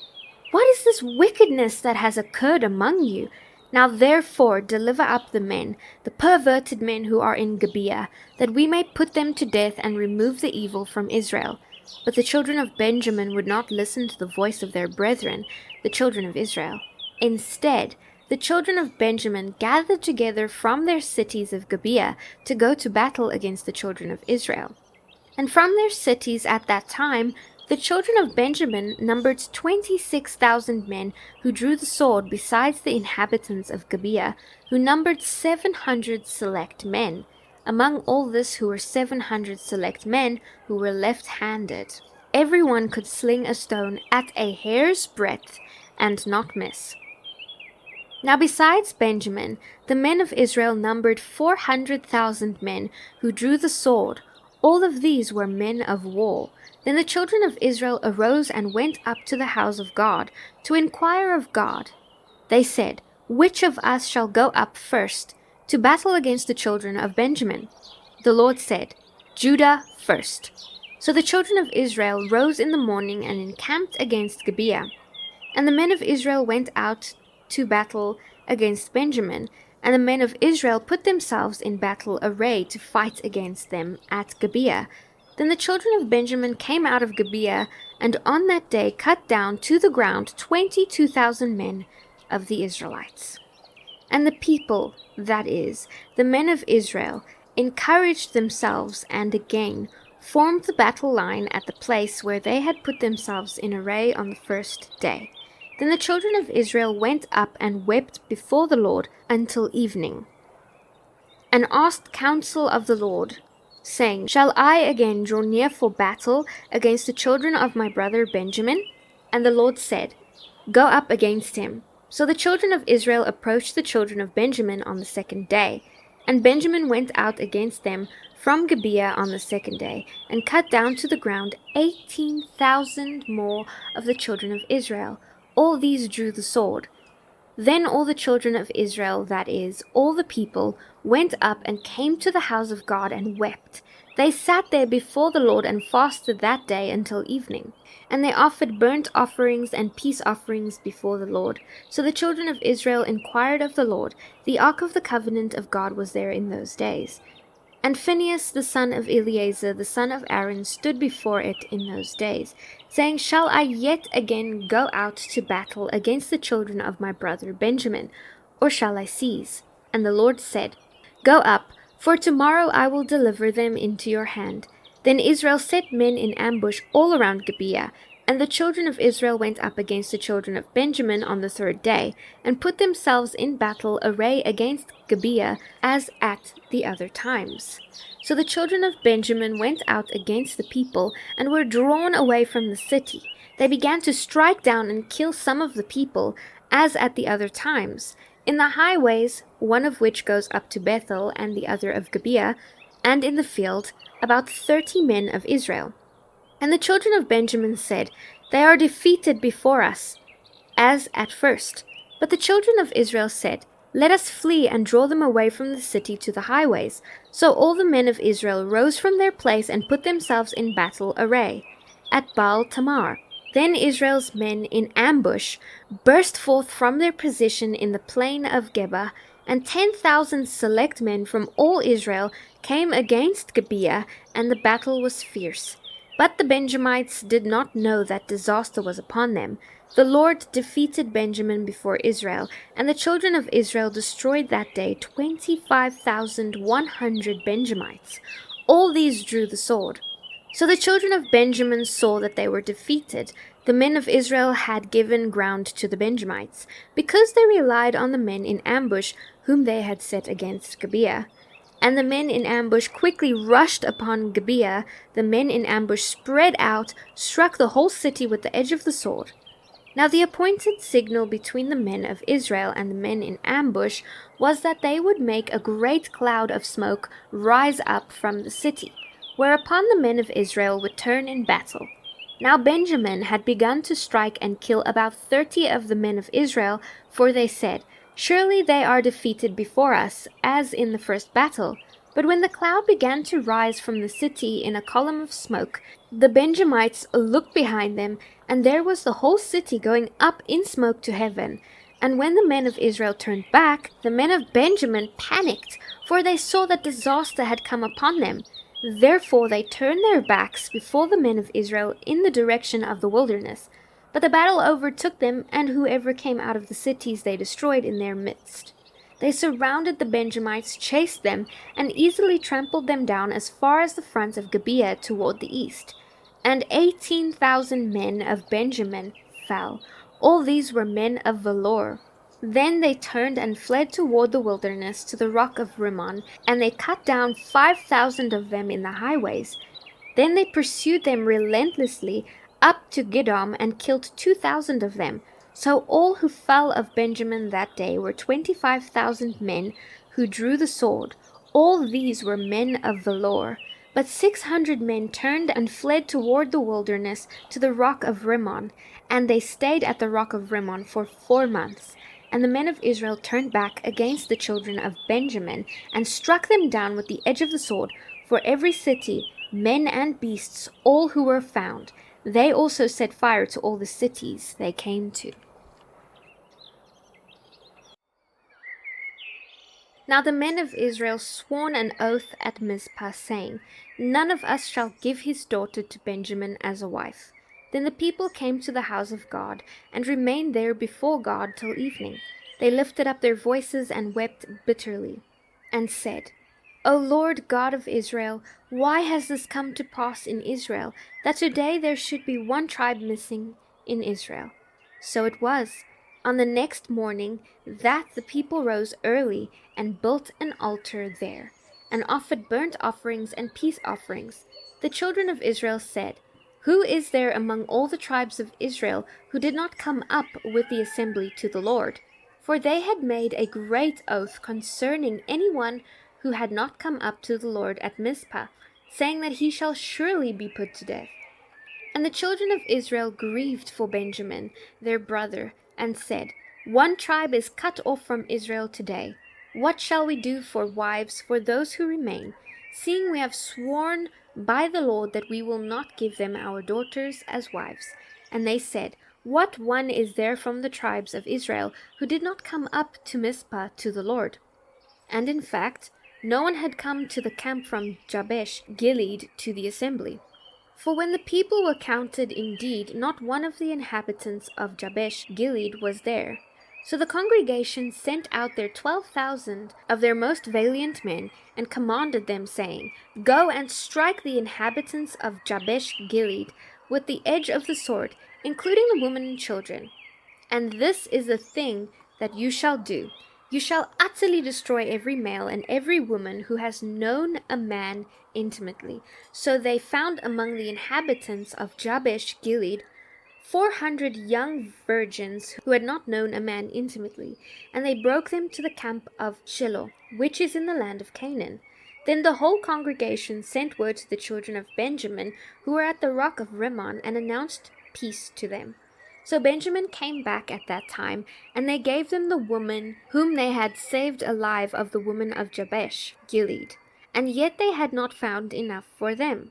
What is this wickedness that has occurred among you? Now therefore deliver up the men, the perverted men who are in Gibeah, that we may put them to death and remove the evil from Israel. But the children of Benjamin would not listen to the voice of their brethren, the children of Israel. Instead, the children of Benjamin gathered together from their cities of Gibeah to go to battle against the children of Israel. And from their cities at that time, the children of Benjamin numbered 26,000 men who drew the sword, besides the inhabitants of Gibeah, who numbered 700 select men. Among all this who were 700 select men who were left-handed. Everyone could sling a stone at a hair's breadth and not miss. Now besides Benjamin, the men of Israel numbered 400,000 men who drew the sword. All of these were men of war. Then the children of Israel arose and went up to the house of God to inquire of God. They said, Which of us shall go up first to battle against the children of Benjamin? The Lord said, Judah first. So the children of Israel rose in the morning and encamped against Gibeah. And the men of Israel went out to battle against Benjamin, and the men of Israel put themselves in battle array to fight against them at Gibeah. Then the children of Benjamin came out of Gibeah, and on that day cut down to the ground 22,000 men of the Israelites. And the people, that is, the men of Israel, encouraged themselves and again formed the battle line at the place where they had put themselves in array on the first day. Then the children of Israel went up and wept before the Lord until evening, and asked counsel of the Lord, saying, Shall I again draw near for battle against the children of my brother Benjamin? And the Lord said, Go up against him. So the children of Israel approached the children of Benjamin on the second day. And Benjamin went out against them from Gibeah on the second day, and cut down to the ground 18,000 more of the children of Israel. All these drew the sword. Then all the children of Israel, that is, all the people, went up and came to the house of God and wept. They sat there before the Lord and fasted that day until evening. And they offered burnt offerings and peace offerings before the Lord. So the children of Israel inquired of the Lord. The ark of the covenant of God was there in those days. And Phinehas the son of Eleazar the son of Aaron stood before it in those days, saying, Shall I yet again go out to battle against the children of my brother Benjamin, or shall I cease? And the Lord said, Go up, for tomorrow I will deliver them into your hand. Then Israel set men in ambush all around Gibeah, and the children of Israel went up against the children of Benjamin on the third day, and put themselves in battle array against Gibeah, as at the other times. So the children of Benjamin went out against the people, and were drawn away from the city. They began to strike down and kill some of the people, as at the other times, in the highways, one of which goes up to Bethel, and the other of Gibeah, and in the field, about 30 men of Israel. And the children of Benjamin said, They are defeated before us, as at first. But the children of Israel said, Let us flee and draw them away from the city to the highways. So all the men of Israel rose from their place and put themselves in battle array at Baal Tamar. Then Israel's men in ambush burst forth from their position in the plain of Geba, and 10,000 select men from all Israel came against Gibeah, and the battle was fierce. But the Benjamites did not know that disaster was upon them. The Lord defeated Benjamin before Israel, and the children of Israel destroyed that day 25,100 Benjamites. All these drew the sword. So the children of Benjamin saw that they were defeated. The men of Israel had given ground to the Benjamites, because they relied on the men in ambush whom they had set against Gibeah. And the men in ambush quickly rushed upon Gibeah. The men in ambush spread out, struck the whole city with the edge of the sword. Now the appointed signal between the men of Israel and the men in ambush was that they would make a great cloud of smoke rise up from the city, whereupon the men of Israel would turn in battle. Now Benjamin had begun to strike and kill about 30 of the men of Israel, for they said, Surely they are defeated before us, as in the first battle. But when the cloud began to rise from the city in a column of smoke, the Benjamites looked behind them, and there was the whole city going up in smoke to heaven. And when the men of Israel turned back, the men of Benjamin panicked, for they saw that disaster had come upon them. Therefore they turned their backs before the men of Israel in the direction of the wilderness. But the battle overtook them, and whoever came out of the cities they destroyed in their midst. They surrounded the Benjamites, chased them, and easily trampled them down as far as the front of Gibeah toward the east. And 18,000 men of Benjamin fell. All these were men of valor. Then they turned and fled toward the wilderness to the rock of Rimmon, and they cut down 5,000 of them in the highways. Then they pursued them relentlessly up to Gidom and killed 2,000 of them. So all who fell of Benjamin that day were 25,000 men who drew the sword. All these were men of valor. But 600 men turned and fled toward the wilderness to the rock of Rimmon, and they stayed at the rock of Rimmon for 4 months. And the men of Israel turned back against the children of Benjamin, and struck them down with the edge of the sword, for every city, men and beasts, all who were found. They also set fire to all the cities they came to. Now the men of Israel swore an oath at Mizpah, saying, None of us shall give his daughter to Benjamin as a wife. Then the people came to the house of God, and remained there before God till evening. They lifted up their voices and wept bitterly, and said, O Lord God of Israel, why has this come to pass in Israel, that today there should be one tribe missing in Israel? So it was, on the next morning, that the people rose early and built an altar there, and offered burnt offerings and peace offerings. The children of Israel said, Who is there among all the tribes of Israel who did not come up with the assembly to the Lord? For they had made a great oath concerning anyone who had not come up to the Lord at Mizpah, saying that he shall surely be put to death. And the children of Israel grieved for Benjamin, their brother, and said, One tribe is cut off from Israel today. What shall we do for wives for those who remain, seeing we have sworn by the Lord that we will not give them our daughters as wives? And they said, What one is there from the tribes of Israel who did not come up to Mizpah to the Lord? And in fact, no one had come to the camp from Jabesh Gilead to the assembly. For when the people were counted, indeed, not one of the inhabitants of Jabesh Gilead was there. So the congregation sent out their 12,000 of their most valiant men, and commanded them, saying, Go and strike the inhabitants of Jabesh Gilead with the edge of the sword, including the women and children. And this is the thing that you shall do. You shall utterly destroy every male and every woman who has known a man intimately. So they found among the inhabitants of Jabesh Gilead 400 young virgins who had not known a man intimately, and they broke them to the camp of Shiloh, which is in the land of Canaan. Then the whole congregation sent word to the children of Benjamin, who were at the rock of Rimmon, and announced peace to them. So Benjamin came back at that time, and they gave them the woman whom they had saved alive of the woman of Jabesh Gilead, and yet they had not found enough for them.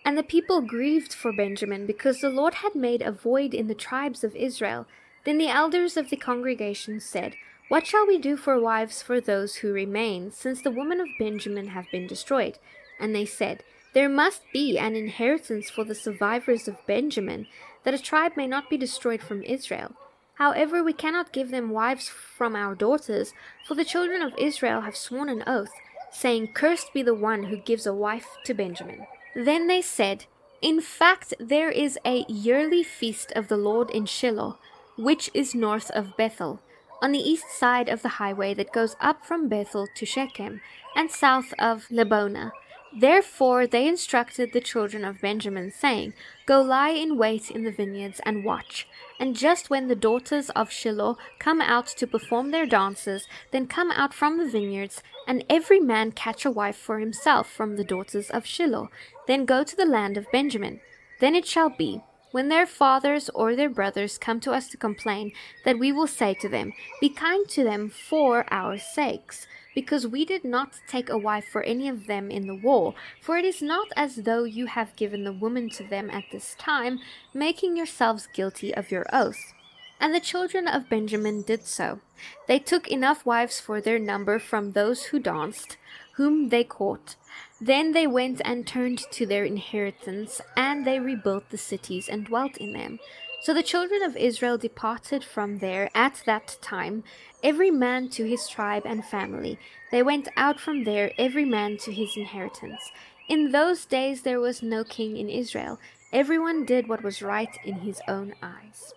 And the people grieved for Benjamin, because the Lord had made a void in the tribes of Israel. Then the elders of the congregation said, What shall we do for wives for those who remain, since the women of Benjamin have been destroyed? And they said, There must be an inheritance for the survivors of Benjamin, that a tribe may not be destroyed from Israel. However, we cannot give them wives from our daughters, for the children of Israel have sworn an oath, saying, Cursed be the one who gives a wife to Benjamin. Then they said, In fact, there is a yearly feast of the Lord in Shiloh, which is north of Bethel, on the east side of the highway that goes up from Bethel to Shechem, and south of Lebonah. Therefore they instructed the children of Benjamin, saying, Go lie in wait in the vineyards and watch. And just when the daughters of Shiloh come out to perform their dances, then come out from the vineyards, and every man catch a wife for himself from the daughters of Shiloh. Then go to the land of Benjamin. Then it shall be, when their fathers or their brothers come to us to complain, that we will say to them, Be kind to them for our sakes, because we did not take a wife for any of them in the war. For it is not as though you have given the woman to them at this time, making yourselves guilty of your oath. And the children of Benjamin did so. They took enough wives for their number from those who danced, whom they caught. Then they went and turned to their inheritance, and they rebuilt the cities and dwelt in them. So the children of Israel departed from there at that time, every man to his tribe and family. They went out from there, every man to his inheritance. In those days there was no king in Israel. Everyone did what was right in his own eyes.